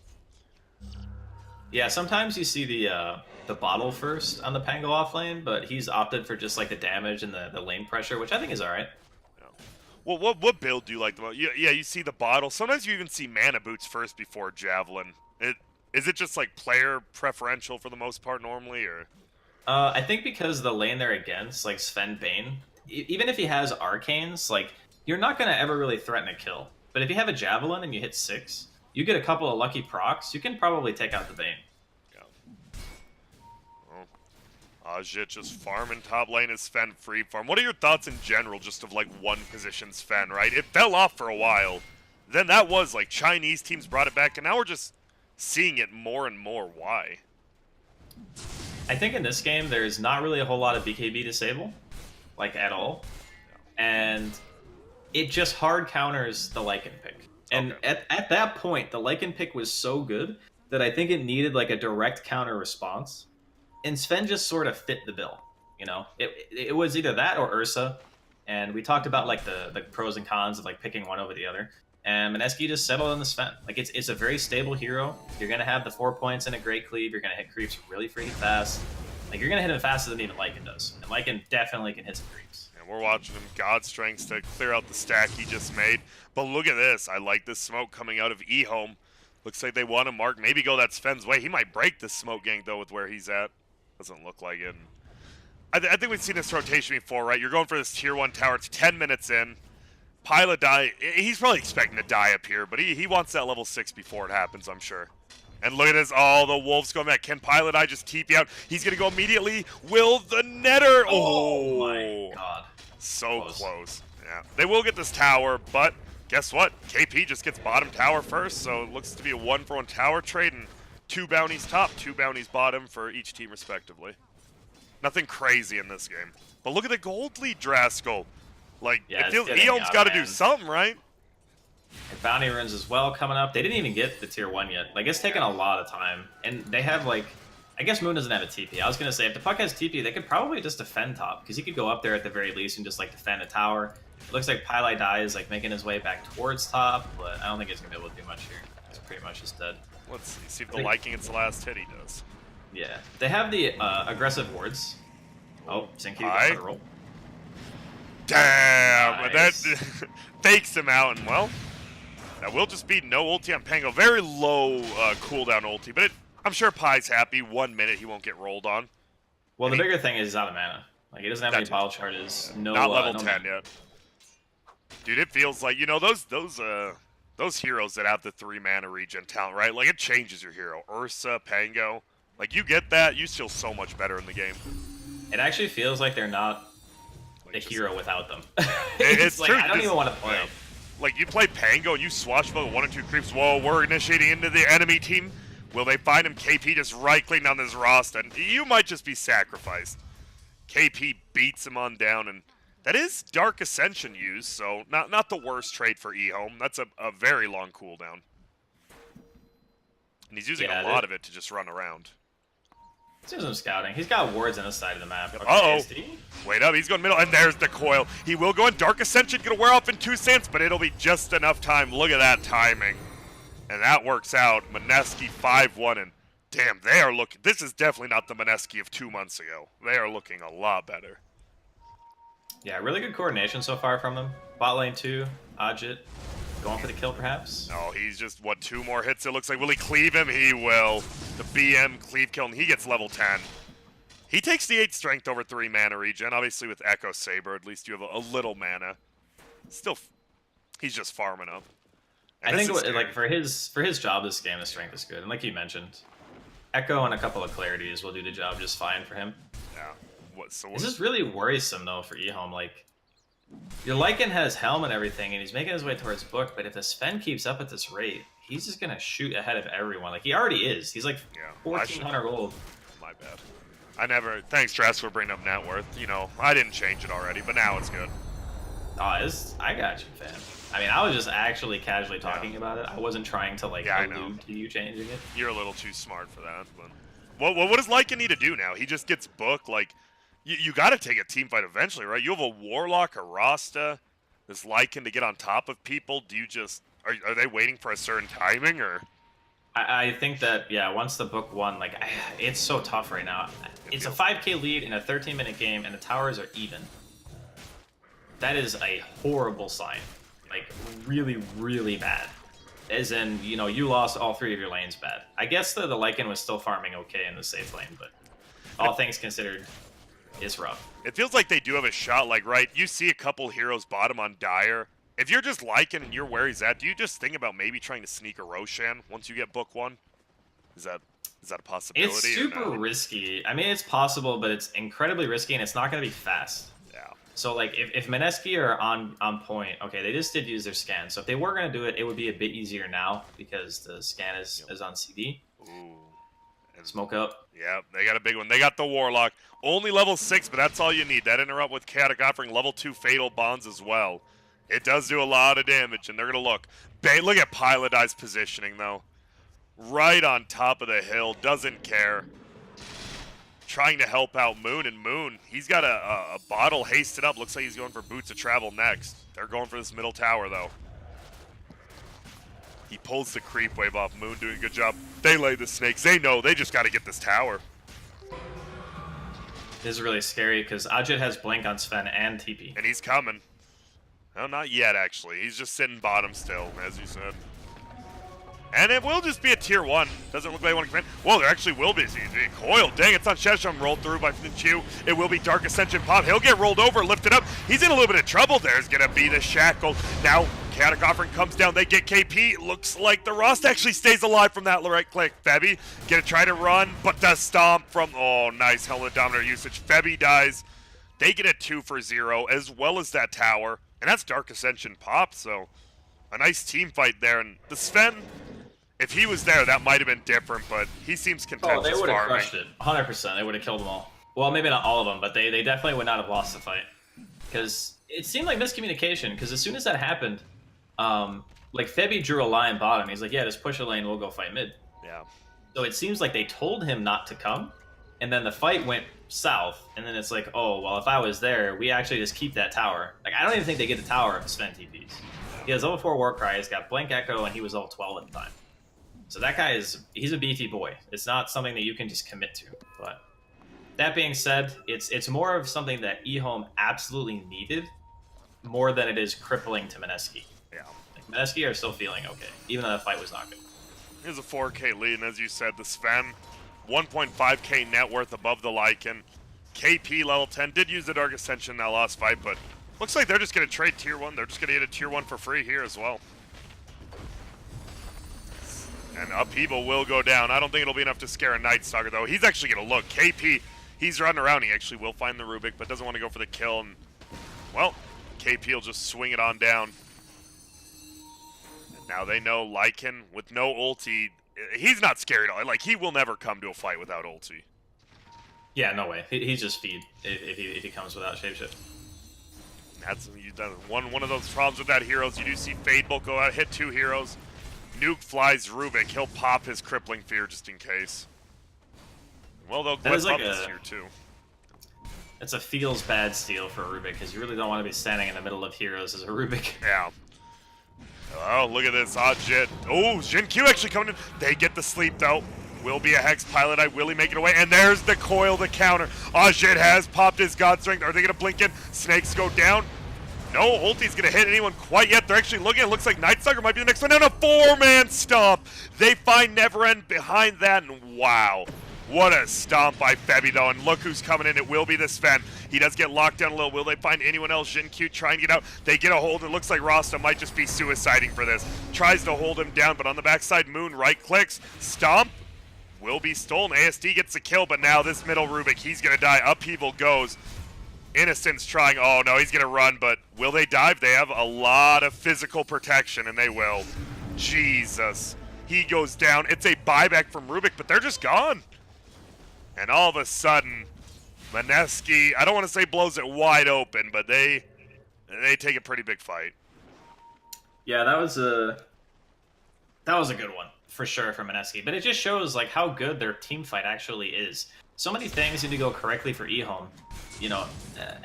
Yeah, sometimes you see the bottle first on the Pango off lane, but he's opted for just like the damage and the lane pressure, which I think is alright. Yeah. Well, what build do you like the most? Yeah, you see the bottle. Sometimes you even see Mana Boots first before Javelin. Is it just like player preferential for the most part normally, or? I think because the lane they're against, like Sven Bane, even if he has Arcanes, like you're not gonna ever really threaten a kill. But if you have a Javelin and you hit 6, you get a couple of lucky procs, you can probably take out the Bane. Ajit just farming top lane as Sven free farm. What are your thoughts in general just of like one position Sven, right? It fell off for a while. Then that was like Chinese teams brought it back and now we're just seeing it more and more. Why? I think in this game there's not really a whole lot of BKB disable, like at all. And it just hard counters the Lycan pick. And at that point, the Lycan pick was so good that I think it needed like a direct counter response. And Sven just sort of fit the bill, you know? It was either that or Ursa, and we talked about like the pros and cons of like picking one over the other. And Mineski just settled on the Sven. Like it's a very stable hero. You're gonna have the 4 points and a great cleave. You're gonna hit creeps really freaking fast. Like you're gonna hit him faster than even Lycan does. And Lycan definitely can hit some creeps. And we're watching him God strengths to clear out the stack he just made. But look at this. I like this smoke coming out of Ehome. Looks like they want to mark, maybe go that Sven's way. He might break this smoke gank though with where he's at. Doesn't look like it. I think we've seen this rotation before, right? You're going for this tier 1 tower. It's 10 minutes in. Pilot die. He's probably expecting to die up here, but he wants that level 6 before it happens, I'm sure. And look at this. Oh, the Wolves going back. Can Pilot Eye just TP out? He's going to go immediately. Will the Netter? Oh my god. So close. Yeah. They will get this tower, but guess what? KP just gets bottom tower first, so it looks to be a 1-for-1 tower trade. And 2 bounties top, 2 bounties bottom for each team respectively. Nothing crazy in this game. But look at the gold lead, Draskell. Like, yeah, Ehome's got to do something, right? And bounty runes as well coming up. They didn't even get the tier 1 yet. Like, it's taken a lot of time. And they have, like, I guess Moon doesn't have a TP. I was gonna say if the puck has TP, they could probably just defend top because he could go up there at the very least and just like defend a tower. It looks like Pili Dai is like making his way back towards top, but I don't think he's gonna be able to do much here. He's pretty much just dead. Let's see if the Lycan gets the last hit. He does. Yeah, they have the aggressive wards. Oh, Zinky got the roll. Damn, Nice. that fakes him out, and well, that will just be no ulti on Pango. Very low cooldown ulti, but I'm sure Pi's happy. 1 minute, he won't get rolled on. Well, the bigger thing is he's out of mana. Like he doesn't have any bottle charges. No, not level no 10 mana. yet. Dude, it feels like, you know, those heroes that have the 3 mana regen talent, right? Like it changes your hero. Ursa, Pango, like you get that, you feel so much better in the game. It actually feels like they're not a hero without them. It's like true. I don't even want to play. Yeah. Like you play Pango and you swashbuckle 1 or 2 creeps. Whoa, we're initiating into the enemy team. Will they find him? KP just right-clicking on this roster, and you might just be sacrificed. KP beats him on down, and that is Dark Ascension used, so not the worst trade for Ehome. That's a very long cooldown. And he's using a lot of it to just run around. Let's do some scouting. He's got wards on this side of the map. Okay, uh-oh. Wait up, he's going middle, and there's the coil. He will go in. Dark Ascension gonna wear off in 2 seconds, but it'll be just enough time. Look at that timing. And that works out. Mineski 5-1, and damn, they are looking. This is definitely not the Mineski of 2 months ago. They are looking a lot better. Yeah, really good coordination so far from them. Bot lane 2, Ajit. Going for the kill, perhaps? No, he's just, what, 2 more hits, it looks like. Will he cleave him? He will. The BM cleave kill, and he gets level 10. He takes the 8 strength over 3 mana regen. Obviously, with Echo Saber, at least you have a little mana. Still, he's just farming up. And I think, like, for his job this game, the strength is good. And like you mentioned, Echo and a couple of clarities will do the job just fine for him. Yeah. This is really worrisome, though, for Ehome. Like, your Lycan has Helm and everything, and he's making his way towards Book, but if the Sven keeps up at this rate, he's just going to shoot ahead of everyone. Like, he already is. He's like 1,400 gold. My bad. Thanks, Dress, for bringing up net worth. You know, I didn't change it already, but now it's good. Oh, I got you, fam. I mean, I was just actually casually talking about it. I wasn't trying to, like, allude to you changing it. You're a little too smart for that, but... What does Lycan need to do now? He just gets Book, like... You got to take a team fight eventually, right? You have a Warlock, a Rasta, this Lycan to get on top of people. Do you just... Are they waiting for a certain timing, or...? I think that, yeah, once the Book won, like, it's so tough right now. It's a 5k lead in a 13-minute game, and the towers are even. That is a horrible sign. Like, really, really bad. As in, you know, you lost all 3 of your lanes bad. I guess the Lycan was still farming okay in the safe lane, but all things considered, it's rough. It feels like they do have a shot, like, right, you see a couple heroes bottom on Dire. If you're just Lycan and you're where he's at, do you just think about maybe trying to sneak a Roshan once you get Book 1? Is that a possibility? It's super risky. I mean, it's possible, but it's incredibly risky, and it's not going to be fast. So, like, if Mineski are on point, okay, they just did use their scan. So if they were going to do it, it would be a bit easier now because the scan is on CD. Ooh. And Smoke up. Yeah, they got a big one. They got the Warlock. Only level 6, but that's all you need. That interrupt with Chaotic offering level 2 Fatal Bonds as well. It does do a lot of damage, and they're going to look. Look at Pili Dai's positioning, though. Right on top of the hill. Doesn't care. Trying to help out Moon, and Moon, he's got a bottle hasted up. Looks like he's going for Boots of Travel next. They're going for this middle tower, though. He pulls the creep wave off. Moon doing a good job. They lay the snakes. They know they just got to get this tower. This is really scary because Ajit has Blink on Sven and TP. And he's coming. No, not yet, actually. He's just sitting bottom still, as you said. And it will just be a tier 1. Doesn't look like they want to command. Well, there actually will be. Coil. Dang, it's not Shesham rolled through by Chew. It will be Dark Ascension pop. He'll get rolled over, lifted up. He's in a little bit of trouble. There's going to be the Shackle. Now, Chaotic Offering comes down. They get KP. Looks like the Rust actually stays alive from that right click. Febby gonna try to run, but the stomp from... Oh, nice Helmet Dominator usage. Febby dies. They get a 2 for 0, as well as that tower. And that's Dark Ascension pop, so... A nice team fight there. And the Sven... If he was there, that might have been different, but he seems content. Oh, they would have crushed it. 100%. They would have killed them all. Well, maybe not all of them, but they definitely would not have lost the fight. Because it seemed like miscommunication, because as soon as that happened, like, Febby drew a line bottom. He's like, yeah, just push a lane, we'll go fight mid. Yeah. So it seems like they told him not to come, and then the fight went south, and then it's like, oh, well, if I was there, we actually just keep that tower. Like, I don't even think they get the tower if Sven TPs. He has level 4 Warcry, he's got Blank Echo, and he was level 12 at the time. So that guy he's a beefy boy. It's not something that you can just commit to. But that being said, it's more of something that Ehome absolutely needed more than it is crippling to Mineski. Yeah. Like, Mineski are still feeling okay, even though the fight was not good. Here's a 4K lead, and as you said, the Sven, 1.5K net worth above the Lycan. KP level 10, did use the Dark Ascension in that last fight, but looks like they're just going to trade tier 1. They're just going to get a tier 1 for free here as well. And Upheaval will go down. I don't think it'll be enough to scare a Night Stalker, though. He's actually going to look. KP, he's running around. He actually will find the Rubik, but doesn't want to go for the kill. And, well, KP will just swing it on down. And now they know Lycan with no ulti. He's not scared at all. Like, he will never come to a fight without ulti. Yeah, no way. He's just feed if he comes without shapeshift. That's one of those problems with that heroes. You do see Fadebolt go out, hit 2 heroes. Nuke flies Rubik. He'll pop his Crippling Fear just in case. Well, they'll clip up this here too. It's a feels bad steal for Rubik because you really don't want to be standing in the middle of heroes as a Rubik. Yeah. Oh, look at this. Jit. Oh, Jin Q actually coming in. They get the sleep though. Will be a Hex Pilot. Will he make it away? And there's the coil to counter. Ajit has popped his God Strength. Are they going to blink in? Snakes go down. No ulti's going to hit anyone quite yet. They're actually looking. It looks like Night Stalker might be the next one. And a 4-man stomp. They find Neverend behind that. And wow. What a stomp by Febby, though. And look who's coming in. It will be the Sven. He does get locked down a little. Will they find anyone else? Jin Q trying to get out. They get a hold. It looks like Rasta might just be suiciding for this. Tries to hold him down, but on the backside, Moon right-clicks. Stomp. Will be stolen. ASD gets the kill, but now this middle Rubik, he's going to die. Upheaval goes. Innocent's trying. Oh, no, he's going to run, but will they dive? They have a lot of physical protection, and they will. Jesus. He goes down. It's a buyback from Rubik, but they're just gone. And all of a sudden, Mineski, I don't want to say blows it wide open, but they take a pretty big fight. Yeah, that was a good one for sure for Mineski. But it just shows like how good their team fight actually is. So many things need to go correctly for Ehome. You know,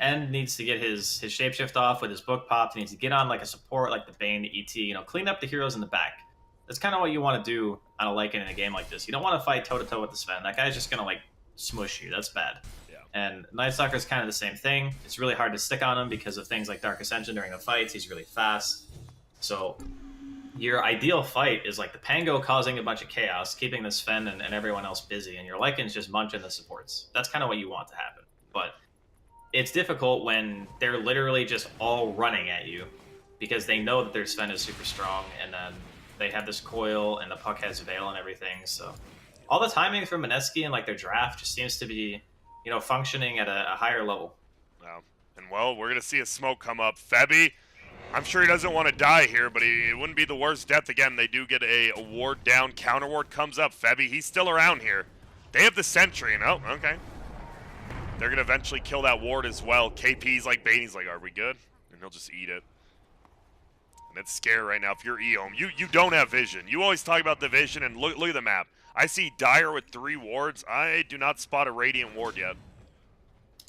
End needs to get his shapeshift off with his book popped. He needs to get on like a support like the Bane, the ET. You know, clean up the heroes in the back. That's kind of what you want to do on a Lycan in a game like this. You don't want to fight toe to toe with the Sven. That guy's just gonna like smush you. That's bad. Yeah. And Night Stalker is kind of the same thing. It's really hard to stick on him because of things like Dark Ascension during the fights. He's really fast. So your ideal fight is like the Pango causing a bunch of chaos, keeping the Sven and everyone else busy, and your Lycans just munching the supports. That's kind of what you want to happen. But it's difficult when they're literally just all running at you because they know that their Sven is super strong, and then they have this coil, and the puck has Veil and everything. So all the timing for Mineski and like their draft just seems to be, you know, functioning at a higher level. Wow. And well, we're gonna see a smoke come up. Febby, I'm sure he doesn't want to die here, but it wouldn't be the worst death. Again, they do get a ward down. Counter ward comes up. Febby, he's still around here. They have the sentry, and oh, okay. They're gonna eventually kill that ward as well. KP's like Bane, he's like, are we good? And he'll just eat it. And it's scary right now. If you're Ehome, you don't have vision. You always talk about the vision, and look at the map. I see Dire with 3 wards. I do not spot a Radiant ward yet.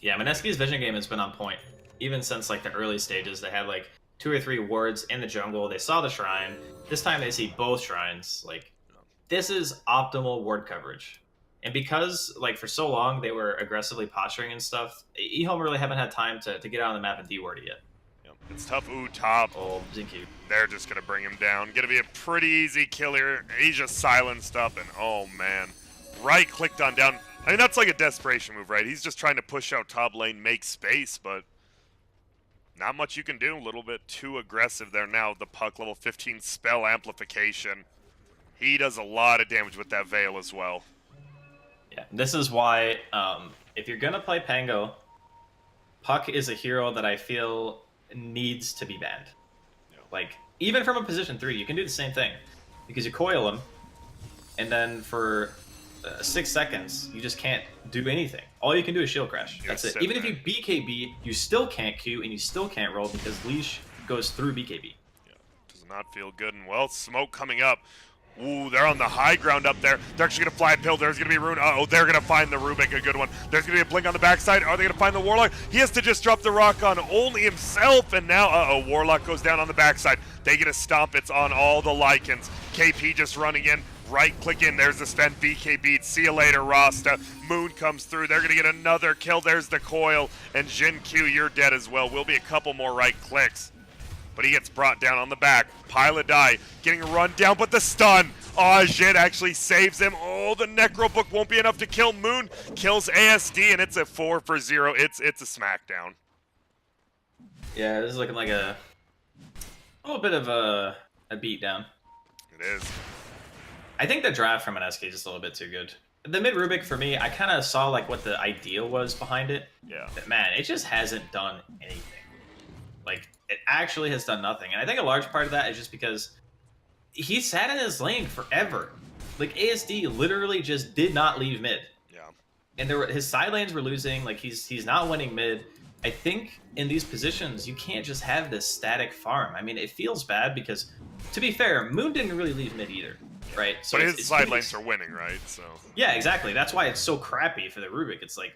Yeah, Mineski's vision game has been on point. Even since like the early stages, they had like 2 or 3 wards in the jungle. They saw the shrine. This time they see both shrines. Like, this is optimal ward coverage. And because like for so long they were aggressively posturing and stuff, Ehome really haven't had time to get out on the map and D-ward it yet. It's tough. Ooh, top. Oh, Zinky. They're just going to bring him down. Going to be a pretty easy kill here. He's just silenced up, and oh, man. Right-clicked on down. I mean, that's like a desperation move, right? He's just trying to push out top lane, make space, but not much you can do. A little bit too aggressive there now. The puck, level 15 spell amplification. He does a lot of damage with that Veil as well. Yeah, this is why if you're going to play Pango, Puck is a hero that I feel needs to be banned. Yeah. Like, even from a position 3, you can do the same thing. Because you coil him, and then for 6 seconds, you just can't do anything. All you can do is shield crash. That's it. Even if you BKB, you still can't Q, and you still can't roll because Leash goes through BKB. Yeah, does not feel good. And, well, smoke coming up. Ooh, they're on the high ground up there. They're actually going to fly a pill. There's going to be a rune. Uh-oh, they're going to find the Rubik, a good one. There's going to be a blink on the backside. Are they going to find the Warlock? He has to just drop the rock on only himself, and now, uh-oh, Warlock goes down on the backside. They get a stomp. It's on all the Lycans. KP just running in. Right-click in. There's the Sven. BK beats. See you later, Rasta. Moon comes through. They're going to get another kill. There's the coil. And Jin Q, you're dead as well. Will be a couple more right clicks. But he gets brought down on the back. Pilot die, getting run down, but the stun. Oh, Jin actually saves him. Oh, the Necro Book won't be enough to kill Moon. Kills ASD, and it's a 4-for-0. It's a smackdown. Yeah, this is looking like a little bit of a beatdown. It is. I think the draft from Mineski is just a little bit too good. The mid Rubik, for me, I kind of saw like what the idea was behind it. Yeah. But man, it just hasn't done anything. Like, it actually has done nothing. And I think a large part of that is just because he sat in his lane forever. Like, ASD literally just did not leave mid. Yeah. And his side lanes were losing. Like, he's not winning mid. I think in these positions, you can't just have this static farm. I mean, it feels bad because, to be fair, Moon didn't really leave mid either, right? So but his side lanes are winning, right? So yeah, exactly. That's why it's so crappy for the Rubik. It's like,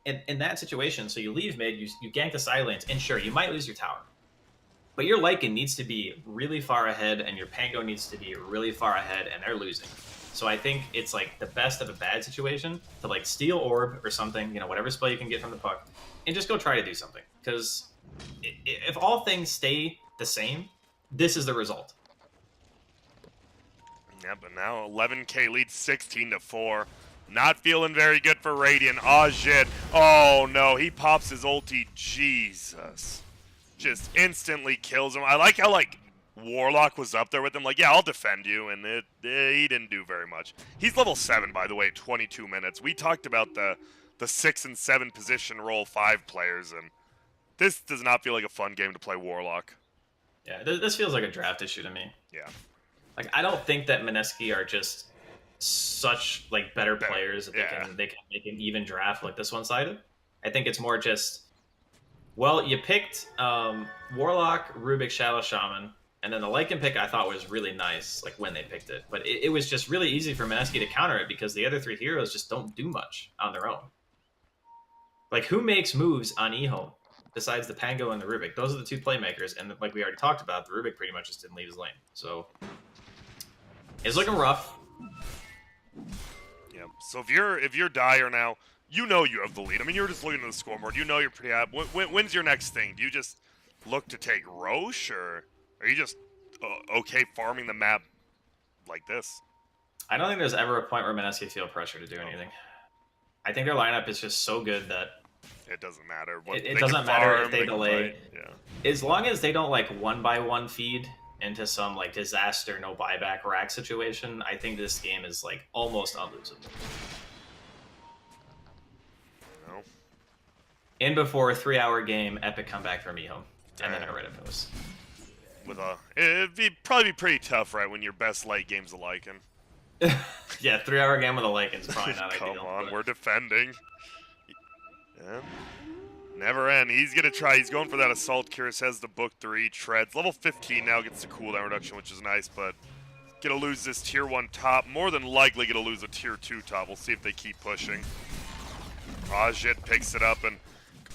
in that situation, so you leave mid, you gank the side lanes, and sure, you might lose your tower. But your Lycan needs to be really far ahead, and your Pango needs to be really far ahead, and they're losing. So I think it's like the best of a bad situation to like steal orb or something, you know, whatever spell you can get from the puck, and just go try to do something. Because if all things stay the same, this is the result. Yeah, but now 11K leads 16-4. Not feeling very good for Radiant. Oh, shit. Oh, no. He pops his ulti. Jesus. Just instantly kills him. I like how, like, Warlock was up there with him. Like, yeah, I'll defend you. And he didn't do very much. He's level 7, by the way, 22 minutes. We talked about the 6 and 7 position role 5 players. And this does not feel like a fun game to play Warlock. Yeah, this feels like a draft issue to me. Yeah. Like, I don't think that Mineski are just such like better players that they can make an even draft like this one-sided. I think it's more just, well, you picked Warlock, Rubik, Shadow Shaman, and then the Lycan pick I thought was really nice, like when they picked it. But it was just really easy for Mineski to counter it because the other 3 heroes just don't do much on their own. Like, who makes moves on Ehome besides the Pango and the Rubik? Those are the 2 playmakers, and like we already talked about, the Rubik pretty much just didn't leave his lane. So it's looking rough. Yeah. So if you're Dire now, you know you have the lead. I mean, you're just looking at the scoreboard. You know you're pretty happy. When's your next thing? Do you just look to take Roche, or are you just okay farming the map like this? I don't think there's ever a point where Mineski feel pressure to do anything. I think their lineup is just so good that it doesn't matter. It doesn't matter if they delay. Fight. Yeah. As long as they don't like 1-by-1 feed into some like disaster no buyback rack situation, I think this game is like almost unlosable. No. In before a 3-hour game, epic comeback from Ehome, and then a Reddit post. It'd probably be pretty tough, right, when your best late game's a Lycan. Yeah, 3-hour game with a Lycan's probably not Come ideal. Come on, but we're defending. Yeah. Never end. He's going to try. He's going for that Assault. Curious has the book 3. Treads. Level 15 now gets the cooldown reduction, which is nice, but going to lose this tier 1 top. More than likely going to lose a tier 2 top. We'll see if they keep pushing. Ajit picks it up and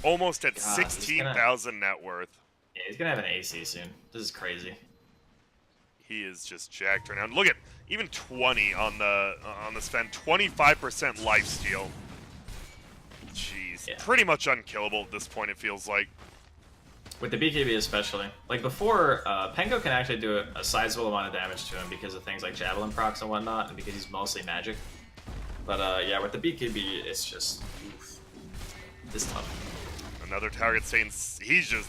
almost at 16,000 net worth. Yeah, he's going to have an AC soon. This is crazy. He is just jacked right now. And look at even 20 on the spend. 25% lifesteal. Jeez. Yeah. Pretty much unkillable at this point, it feels like. With the BKB especially. Like before, Pango can actually do a sizable amount of damage to him because of things like Javelin procs and whatnot, and because he's mostly magic. But yeah, with the BKB, it's just, oof. It's tough. Another target saying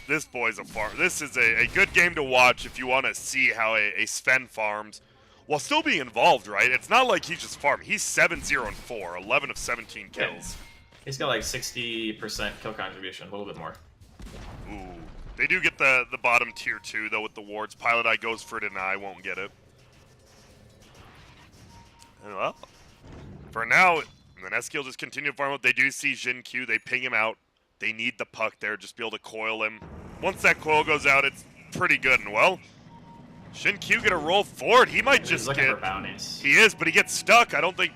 this boy's a farm. This is a good game to watch if you want to see how a Sven farms while still being involved, right? It's not like he's just farming. He's 7-0-4, 11 of 17 kills. Yeah. He's got like 60% kill contribution, a little bit more. Ooh. They do get the bottom tier 2, though, with the wards. Pilot Eye goes for it, and I won't get it. And well, for now, Mineski will just continue to farm out. They do see Jin Q. They ping him out. They need the puck there, just be able to coil him. Once that coil goes out, it's pretty good. And well, Shin-Q gonna roll forward. He might He's just looking get... for bounties. He is, but he gets stuck. I don't think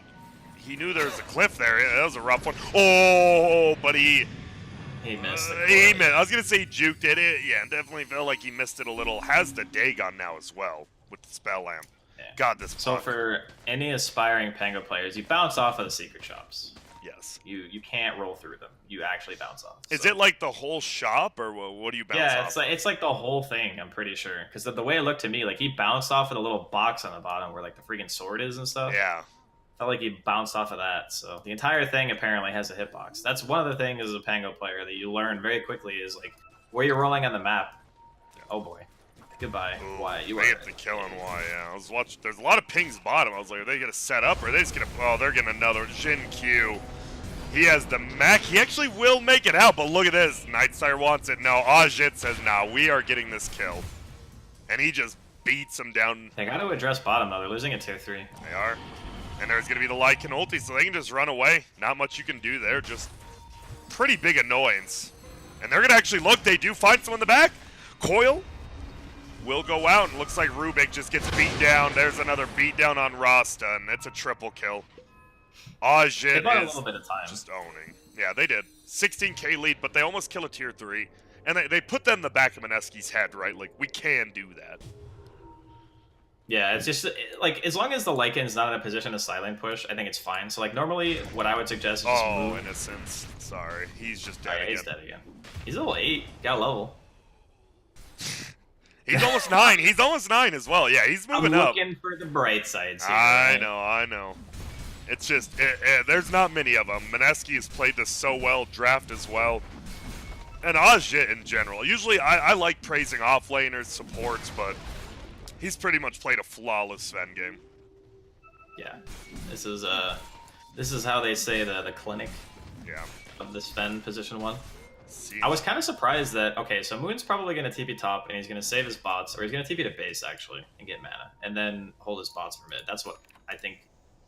he knew there was a cliff there. That was a rough one. Oh, but he missed the he court. missed. I was gonna say he juked it. Yeah, definitely felt like he missed it a little. Has the Dagon now as well with the spell lamp. Yeah. God, this. So for any aspiring Pango players, you bounce off of the secret shops. Yes. You can't roll through them. You actually bounce off. Is it like the whole shop, or what do you bounce off? Yeah, it's like the whole thing. I'm pretty sure because the way it looked to me, like he bounced off of the little box on the bottom where like the freaking sword is and stuff. Yeah. Felt like he bounced off of that. So the entire thing apparently has a hitbox. That's one of the things as a Pango player that you learn very quickly is like where you're rolling on the map. Yeah. Oh boy. Goodbye. Ooh, Why? You they have to kill him. Why? Yeah. I was watching. There's a lot of pings bottom. I was like, are they gonna set up, or are they just gonna? Oh, they're getting another Shin-Q. He has the mech. He actually will make it out, but look at this. Nightsire wants it. No, Ajit says, no, we are getting this kill. And he just beats him down. They got to address bottom, though. They're losing at tier 3. They are. And there's going to be the Lycan ulti, so they can just run away. Not much you can do there. Just pretty big annoyance. And they're going to actually look. They do find someone in the back. Coil will go out. And looks like Rubik just gets beat down. There's another beat down on Rasta, and it's a triple kill. Ajit bought a is little bit of time. just owning. Yeah, they did. 16k lead, but they almost kill a tier 3. And they put that in the back of Mineski's head, right? Like, we can do that. Yeah, it's just, like, as long as the Lycan's not in a position to silent push, I think it's fine. So, like, normally, what I would suggest is just move. Innocence. Sorry. He's just dead yeah, again. he's dead again. He's level 8. Got a level. He's almost 9. He's almost 9 as well. Yeah, he's moving up. I'm looking for the bright sides here. I know. It's just, there's not many of them. Mineski has played this so well, draft as well. And Ajit in general. Usually, I like praising offlaners, supports, but he's pretty much played a flawless Sven game. Yeah, this is how they say the clinic. Yeah. Of the Sven position 1. Seems I was kind of surprised that, okay, so Moon's probably going to TP top, and he's going to save his bots, or he's going to TP to base, actually, and get mana, and then hold his bots for mid. That's what I think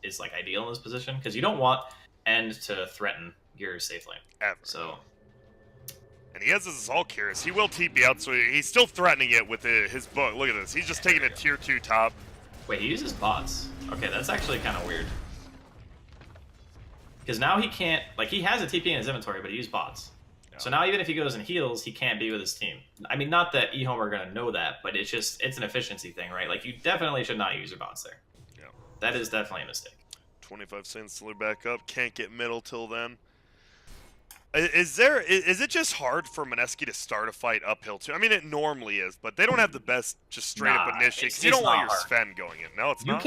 is, like, ideal in this position, because you don't want End to threaten your safe lane. ever. So, And he has his Assault Curious. He will TP out, so he's still threatening it with his book. Look at this. He's just taking a tier 2 top. wait, he uses bots. Okay, that's actually kind of weird. Because now he can't, like, he has a TP in his inventory, but he used bots. Yeah. So now even if he goes and heals, he can't be with his team. I mean, not that Ehome are going to know that, but it's just, it's an efficiency thing, right? Like, you definitely should not use your bots there. Yeah. That is definitely a mistake. 25 cents till they're back up. Can't get middle till then. Is it just hard for Mineski to start a fight uphill too? I mean, it normally is, but they don't have the best just straight up initiate because you don't want your Sven going in. No, it's not.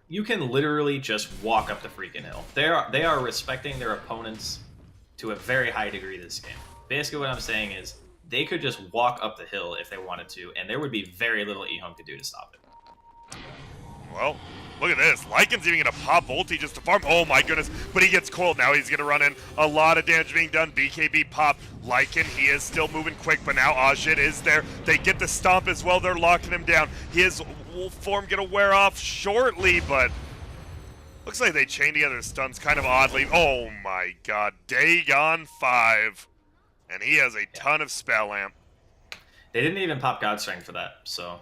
You can literally just walk up the freaking hill. They are respecting their opponents to a very high degree this game. Basically, what I'm saying is they could just walk up the hill if they wanted to, and there would be very little Ehome could do to stop it. Well, look at this. Lycan's even going to pop ulti just to farm. Oh my goodness. But he gets coiled. Now he's going to run in. A lot of damage being done. BKB pop. Lycan, he is still moving quick, but now Ajit is there. They get the stomp as well. They're locking him down. His wolf form going to wear off shortly, but looks like they chain together the stuns kind of oddly. Oh my god. Dagon 5. And he has a ton of spell lamp. They didn't even pop God Strength for that, so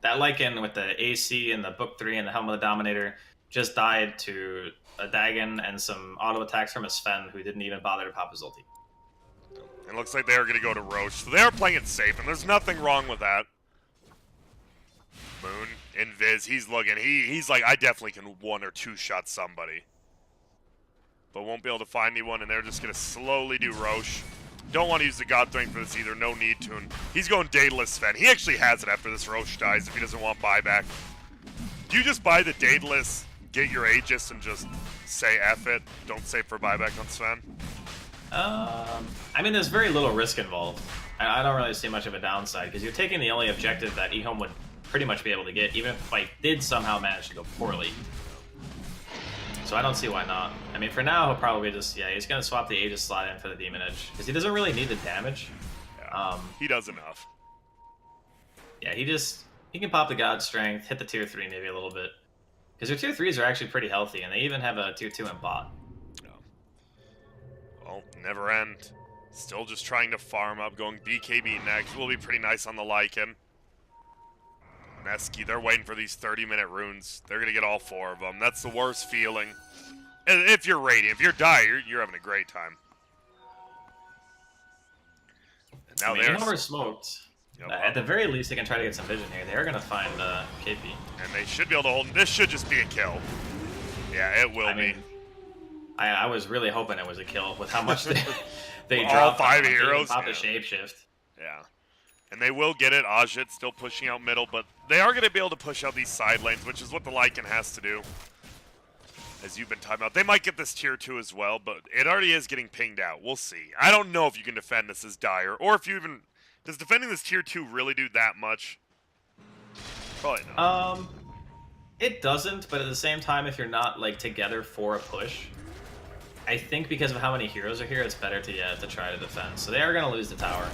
that Lycan with the AC and the Book 3 and the Helm of the Dominator just died to a Dagon and some auto attacks from a Sven who didn't even bother to pop his ulti. It looks like they are going to go to Roche. So they are playing it safe, and there's nothing wrong with that. Moon, Invis, he's looking. He's like, I definitely can one or two shot somebody. But won't be able to find anyone, and they're just going to slowly do Roche. Don't want to use the God Thing for this either. No need to. And he's going Daedalus Sven. He actually has it after this Roche dies if he doesn't want buyback. Do you just buy the Daedalus, get your Aegis, and just say F it? Don't save for buyback on Sven? I mean, there's very little risk involved. I don't really see much of a downside, because you're taking the only objective that Ehome would pretty much be able to get, even if the fight did somehow manage to go poorly. So I don't see why not. I mean, for now, he'll probably just, yeah, he's going to swap the Aegis slot in for the Demon Edge, because he doesn't really need the damage. Yeah, he does enough. Yeah, he can pop the God Strength, hit the tier 3 maybe a little bit. Because their tier 3s are actually pretty healthy, and they even have a tier 2 in bot. Yeah. Well, never end. Still just trying to farm up, going BKB next. Will be pretty nice on the Lycan. Mineski, they're waiting for these 30-minute runes. They're going to get all 4 of them. That's the worst feeling. And if you're Radiant, if you're Dire, you're having a great time. And now they're Ehome smoked. Yep, At the very least, they can try to get some vision here. They're going to find KP. And they should be able to hold. This should just be a kill. Yeah, it will be. I was really hoping it was a kill with how much they all dropped. 5 heroes. Pop the shapeshift. Yeah. And they will get it. Ajit still pushing out middle, but they are going to be able to push out these side lanes, which is what the Lycan has to do. As you've been talking about. They might get this tier 2 as well, but it already is getting pinged out. We'll see. I don't know if you can defend this as Dire, or if you even... Does defending this tier 2 really do that much? Probably not. It doesn't, but at the same time, if you're not like together for a push, I think because of how many heroes are here, it's better to try to defend. So they are going to lose the tower.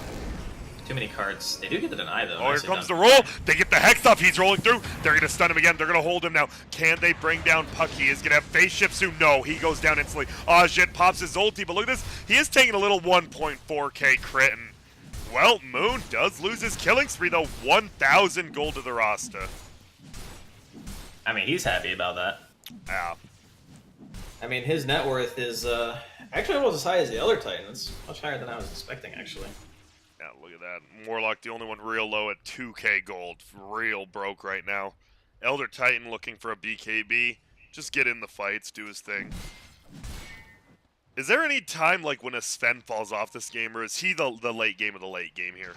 Too many carts. They do get the deny, though. Oh, here comes the roll. They get the Hex up. He's rolling through. They're going to stun him again. They're going to hold him now. Can they bring down Pucky? Is going to have face shift soon. No, he goes down instantly. Ajit pops his ulti, but look at this. He is taking a little 1.4k crit. And, well, Moon does lose his killing spree, though. 1,000 gold to the roster. I mean, he's happy about that. Yeah. I mean, his net worth is actually almost as high as the Elder Titan. It's much higher than I was expecting, actually. Yeah, look at that. Warlock, the only one real low at 2k gold. Real broke right now. Elder Titan looking for a BKB. Just get in the fights, do his thing. Is there any time like when a Sven falls off this game, or is he the late game of the late game here?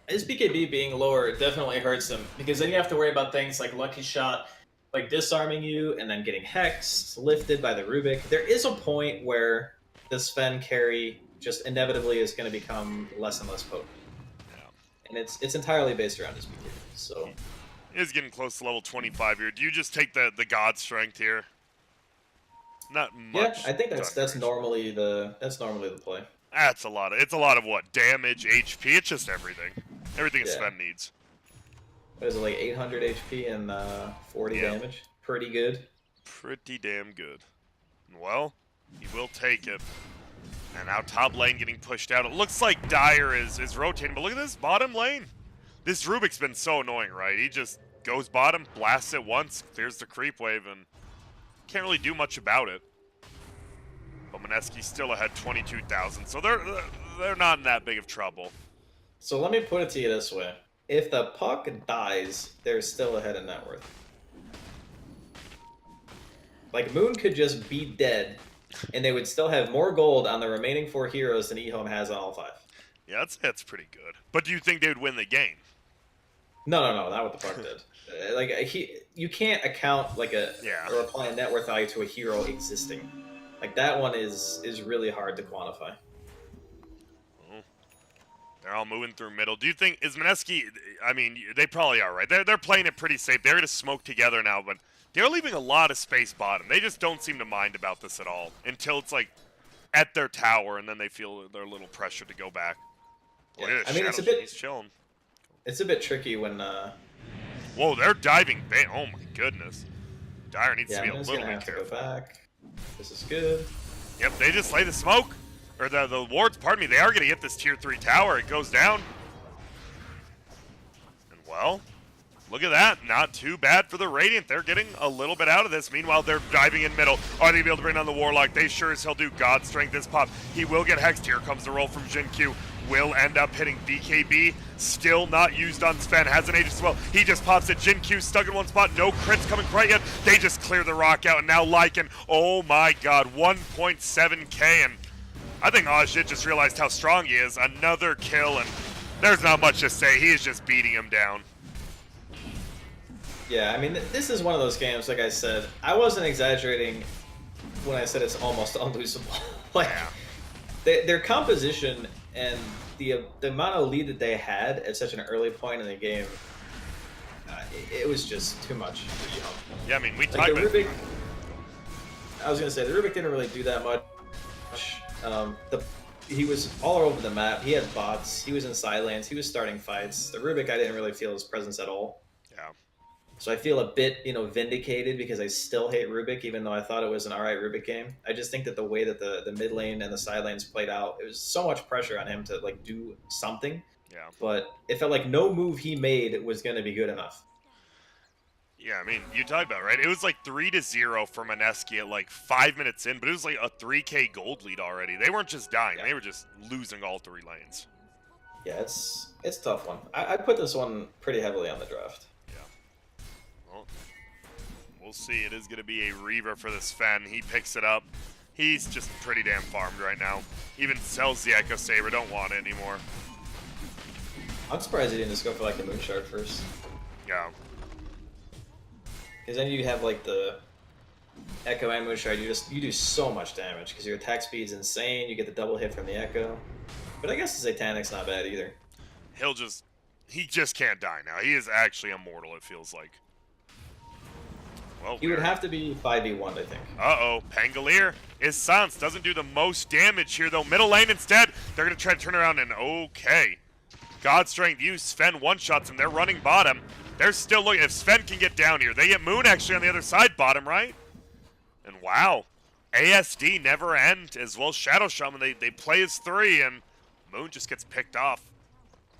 His BKB being lower definitely hurts him, because then you have to worry about things like Lucky Shot, like disarming you, and then getting hexed, lifted by the Rubik. There is a point where the Sven carry just inevitably is going to become less and less potent. Yeah. And it's entirely based around his BKB, so... He is getting close to level 25 here. Do you just take the God Strength here? Not much. Yeah, I think that's normally the play. That's a lot of... It's a lot of what? Damage, HP? It's just everything. Everything a Sven needs. What is it, like 800 HP and 40 damage? Pretty good. Pretty damn good. Well, he will take it. And now top lane getting pushed out. It looks like Dire is rotating, but look at this bottom lane. This Rubik's been so annoying, right? He just goes bottom, blasts it once, clears the creep wave, and can't really do much about it. But Mineski's still ahead 22,000, so they're not in that big of trouble. So let me put it to you this way. If the puck dies, they're still ahead in net worth. Like, Moon could just be dead, and they would still have more gold on the remaining 4 heroes than Ehome has on all 5. Yeah, that's pretty good. But do you think they would win the game? No, not what the puck did. You can't account like or apply a net worth value to a hero existing. Like, that one is really hard to quantify. They're all moving through middle. Do you think, is Mineski, I mean, they probably are, right? They're playing it pretty safe. They're going to smoke together now, but they're leaving a lot of space bottom. They just don't seem to mind about this at all until it's like at their tower, and then they feel they're a little pressure to go back. Yeah. I mean, he's chilling. It's a bit tricky when... Whoa, they're diving. Oh my goodness. Dire needs to be a little bit careful. Go back. This is good. Yep, they just lay the smoke. Or the wards, pardon me, they are going to get this tier 3 tower. It goes down. And well, look at that. Not too bad for the Radiant. They're getting a little bit out of this. Meanwhile, they're diving in middle. Are they going to be able to bring down the Warlock? They sure as hell do. God Strength this pop. He will get hexed. Here comes the roll from Jin Q. Will end up hitting BKB. Still not used on Sven. Has an age as well. He just pops it. Jin Q stuck in one spot. No crits coming quite yet. They just clear the rock out. And now Lycan, oh my god, 1.7k. And I think Ajit just realized how strong he is. Another kill, and there's not much to say. He is just beating him down. Yeah, I mean, this is one of those games, like I said, I wasn't exaggerating when I said it's almost unlosable. Like, their composition and the amount of lead that they had at such an early point in the game, it was just too much for Ehome. Yeah, I mean, we talked about Rubik. I was going to say, the Rubik didn't really do that much. He was all over the map. He had bots. He was in side lanes. He was starting fights. The Rubik, I didn't really feel his presence at all. Yeah. So I feel a bit, vindicated because I still hate Rubik, even though I thought it was an alright Rubik game. I just think that the way that the mid lane and the side lanes played out, it was so much pressure on him to do something Yeah. but it felt like no move he made was going to be good enough. Yeah, I mean, you talked about it, right? It was like 3-0 for Mineski at like 5 minutes in, but it was like a 3K gold lead already. They weren't just dying; Yeah, they were just losing all 3 lanes. yeah, it's a tough one. I put this one pretty heavily on the draft. Yeah. Well, we'll see. It is going to be a Reaver for this Sven. He picks it up. He's just pretty damn farmed right now. Even sells the Echo Saber. Don't want it anymore. I'm surprised he didn't just go for like the Moon Shard first. Yeah. Because then you have like the Echo and Moon Shard. You do so much damage because your attack speed's insane. You get the double hit from the Echo. But I guess the Satanic's not bad either. He just can't die now. He is actually immortal, it feels like. Well, He would have to be 5v1, I think. Uh-oh, Pangolier is silenced. Doesn't do the most damage here, though. Middle lane instead. They're going to try to turn around and okay. God Strength use. Sven one-shots him. They're running bottom. They're still looking. If Sven can get down here, they get Moon actually on the other side bottom, right? And wow. ASD never end as well. Shadow Shaman, they play as 3, and Moon just gets picked off.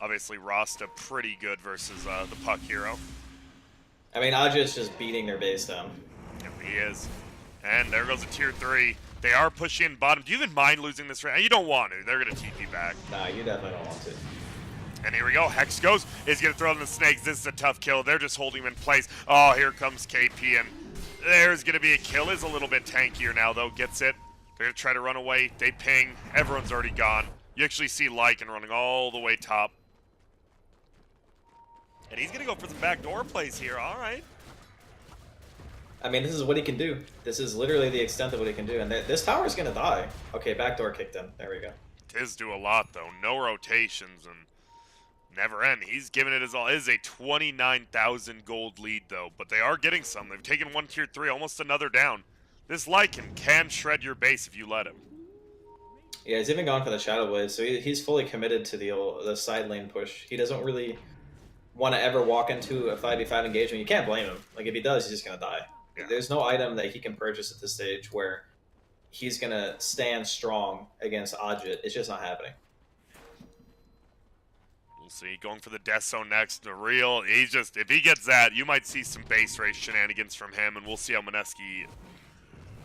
Obviously, Rasta pretty good versus the Puck Hero. I mean, Ajit's just beating their base down. Yep, he is. And there goes a tier 3. They are pushing bottom. Do you even mind losing this round? You don't want to. They're going to TP back. Nah, you definitely don't want to. And here we go. Hex goes. Is going to throw in the snakes. This is a tough kill. They're just holding him in place. Oh, here comes KP. And there's going to be a kill. Is a little bit tankier now, though. Gets it. They're going to try to run away. They ping. Everyone's already gone. You actually see Lycan running all the way top. And he's going to go for some backdoor plays here. All right. I mean, this is what he can do. This is literally the extent of what he can do. And this tower is going to die. Okay, backdoor kicked in. There we go. Tiz do a lot, though. No rotations and never end. He's giving it his all. It is a 29,000 gold lead, though. But they are getting some. They've taken one tier 3, almost another down. This Lycan can shred your base if you let him. Yeah, he's even gone for the Shadow Blade, so he's fully committed to the side lane push. He doesn't really want to ever walk into a 5v5 engagement. You can't blame him. Like, if he does, he's just going to die. Yeah. There's no item that he can purchase at this stage where he's going to stand strong against Ajit. It's just not happening. We'll see. Going for the Death Zone next. The real, if he gets that, you might see some base race shenanigans from him, and we'll see how Mineski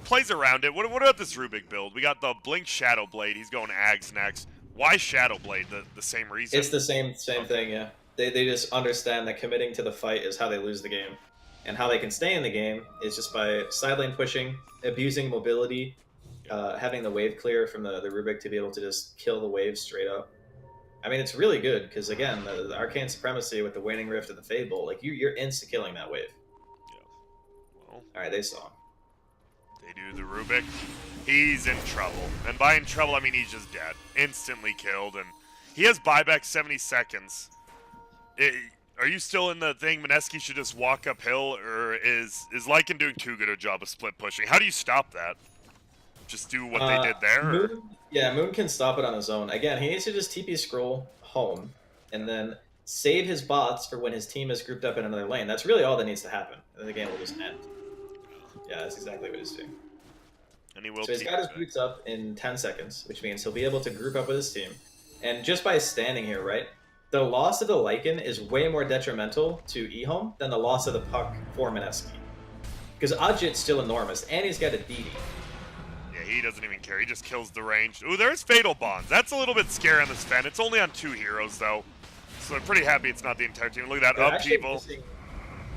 plays around it. What about this Rubik build? We got the Blink Shadow Blade. He's going Ags next. Why Shadow Blade? The same reason? It's the same thing, yeah. They just understand that committing to the fight is how they lose the game. And how they can stay in the game is just by side lane pushing, abusing mobility, having the wave clear from the Rubik to be able to just kill the waves straight up. I mean, it's really good, because again, the Arcane Supremacy with the Waning Rift and the Fade Bolt, like, you're insta-killing that wave. Yeah. Well, alright, they saw him. They do the Rubik. He's in trouble. And by in trouble, I mean he's just dead. Instantly killed, and he has buyback 70 seconds. Are you still in the thing Mineski should just walk uphill, or is Lycan doing too good a job of split pushing? How do you stop that? Just do what they did there? Moon, yeah, Moon can stop it on his own. Again, he needs to just TP scroll home, and then save his bots for when his team is grouped up in another lane. That's really all that needs to happen, and the game will just end. Yeah, that's exactly what he's doing. And he will. So he's got his boots up in 10 seconds, which means he'll be able to group up with his team. And just by standing here, right, the loss of the Lycan is way more detrimental to Ehome than the loss of the Puck for Mineski. Because Ajit's still enormous, and he's got a DD. Yeah, he doesn't even care. He just kills the range. Ooh, there's Fatal Bonds. That's a little bit scary on this Sven. It's only on 2 heroes, though. So they're pretty happy it's not the entire team. Look at that upheaval.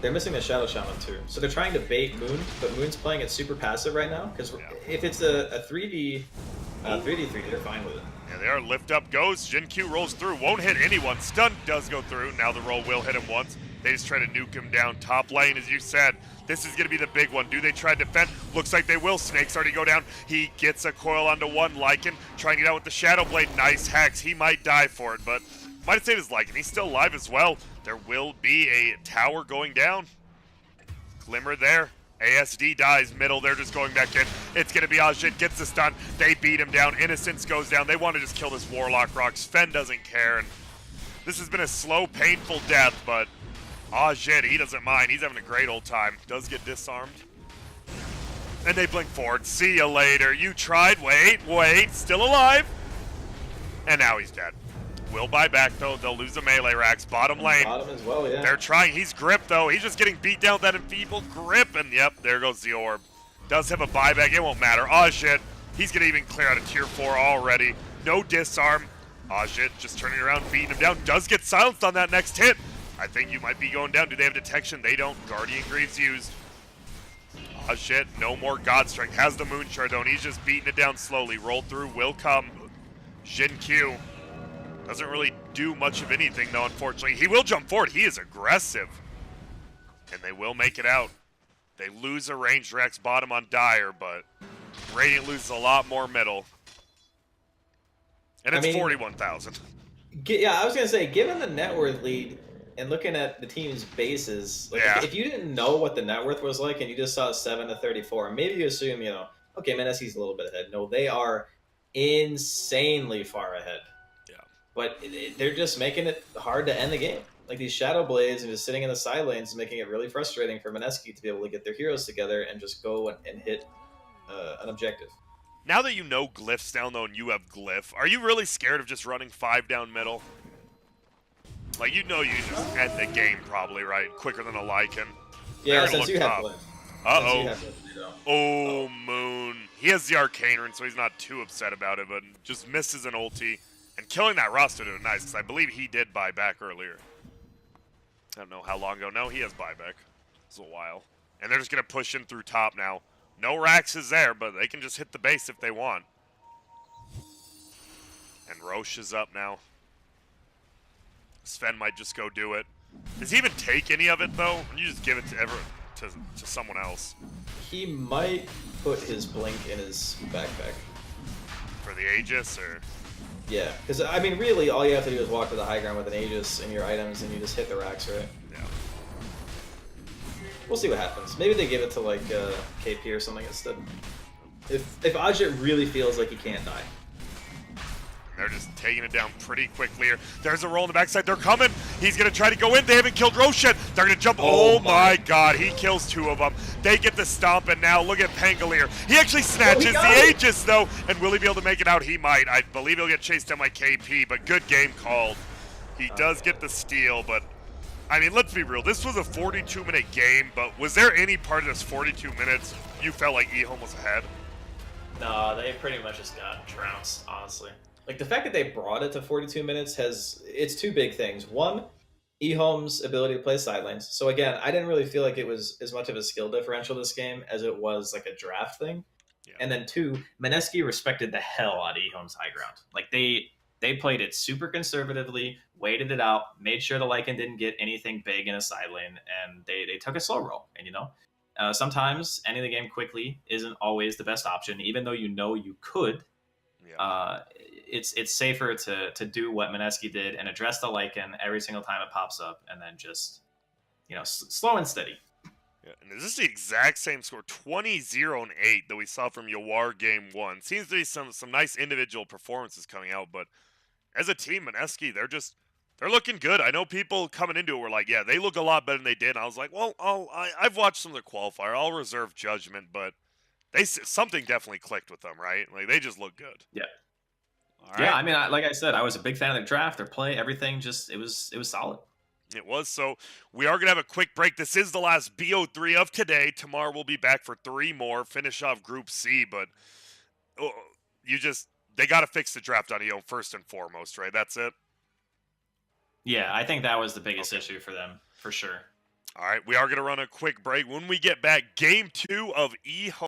They're missing the Shadow Shaman, too. So they're trying to bait Moon, but Moon's playing it super passive right now. Because if it's a 3v3, they're fine with it. Yeah, they are. Lift up goes. Jin Q rolls through. Won't hit anyone. Stun does go through. Now the roll will hit him once. They just try to nuke him down. Top lane, as you said. This is going to be the big one. Do they try to defend? Looks like they will. Snakes already go down. He gets a coil onto one. Lycan trying to get out with the Shadow Blade. Nice Hex. He might die for it, but might have saved his Lycan. He's still alive as well. There will be a tower going down. Glimmer there. ASD dies middle. They're just going back in. It's going to be Ajit. Gets the stun. They beat him down. Innocence goes down. They want to just kill this Warlock Rock. Sven doesn't care. And this has been a slow, painful death, but Ajit, he doesn't mind. He's having a great old time. Does get disarmed. And they blink forward. See you later. You tried. Wait. Still alive. And now he's dead. will buy back, though. They'll lose the melee racks. Bottom lane. Bottom as well, yeah. They're trying. He's gripped, though. He's just getting beat down with that enfeebled grip. And, yep, there goes the orb. Does have a buyback. It won't matter. Oh, shit. He's going to even clear out a tier 4 already. No disarm. Oh, shit. Just turning around, beating him down. Does get silenced on that next hit. I think you might be going down. Do they have detection? They don't. Guardian Greaves used. Oh, shit. No more God Strength. Has the Moon Shard, though, and he's just beating it down slowly. Rolled through. Will come. Jin Q. Doesn't really do much of anything, though, unfortunately. He will jump forward. He is aggressive. And they will make it out. They lose a ranged Rex bottom on Dire, but Radiant loses a lot more middle. And it's 41,000. Yeah, I was going to say, given the net worth lead and looking at the team's bases, like if you didn't know what the net worth was like and you just saw 7 to 34, maybe you assume, okay, Mineski's a little bit ahead. No, they are insanely far ahead. But they're just making it hard to end the game. Like these Shadow Blades and just sitting in the side lanes is making it really frustrating for Mineski to be able to get their heroes together and just go and hit an objective. Now that you know Glyph's down, though, and you have Glyph, are you really scared of just running 5 down middle? Like, you just end the game probably, right? Quicker than a Lycan. Yeah, since you have Glyph. Uh-oh. Oh, Moon. He has the Arcane Rune, so he's not too upset about it, but just misses an ulti. And killing that Rasta did nice, because I believe he did buy back earlier. I don't know how long ago. No, he has buyback. It's a while. And they're just going to push in through top now. No Rax is there, but they can just hit the base if they want. And Roche is up now. Sven might just go do it. Does he even take any of it, though? Or you just give it to someone else? He might put his Blink in his backpack. For the Aegis, or...? Yeah, because, I mean, really, all you have to do is walk to the high ground with an Aegis and your items, and you just hit the racks, right? Yeah. We'll see what happens. Maybe they give it to, like, KP or something instead. If Ajit really feels like he can't die. They're just taking it down pretty quickly here. There's a roll in the backside. They're coming. He's going to try to go in. They haven't killed Roche yet. They're going to jump. Oh my god. He kills 2 of them. They get the stomp, and now look at Pangolier. He actually snatches the Aegis, though. And will he be able to make it out? He might. I believe he'll get chased down by KP, but good game called. He does get the steal, but, I mean, let's be real. This was a 42-minute game, but was there any part of this 42 minutes you felt like Ehome was ahead? No, they pretty much just got trounced, honestly. Like, the fact that they brought it to 42 minutes it's 2 big things. One, Ehome's ability to play side lanes. So again, I didn't really feel like it was as much of a skill differential this game as it was like a draft thing. Yeah. And then 2, Mineski respected the hell out of Ehome's high ground. Like, they played it super conservatively, waited it out, made sure the Lycan didn't get anything big in a side lane, and they took a slow roll. And sometimes ending the game quickly isn't always the best option, even though you could. Yeah. It's safer to do what Mineski did and address the Lycan every single time it pops up, and then just slow and steady. Yeah, and is this the exact same score, 20-0 and 8, that we saw from Yawar game 1? Seems to be some nice individual performances coming out, but as a team, Mineski, they're looking good. I know people coming into it were like, yeah, they look a lot better than they did. And I was like, well, I've watched some of their qualifier. I'll reserve judgment, but something definitely clicked with them, right? Like, they just look good. Yeah. All right. Yeah, I mean, like I said, I was a big fan of their draft, their play, everything. Just it was solid. It was. So we are gonna have a quick break. This is the last BO3 of today. Tomorrow we'll be back for 3 more. Finish off Group C, but they got to fix the draft on Ehome first and foremost, right? That's it. Yeah, I think that was the biggest issue for them, for sure. All right, we are gonna run a quick break. When we get back, Game 2 of Ehome.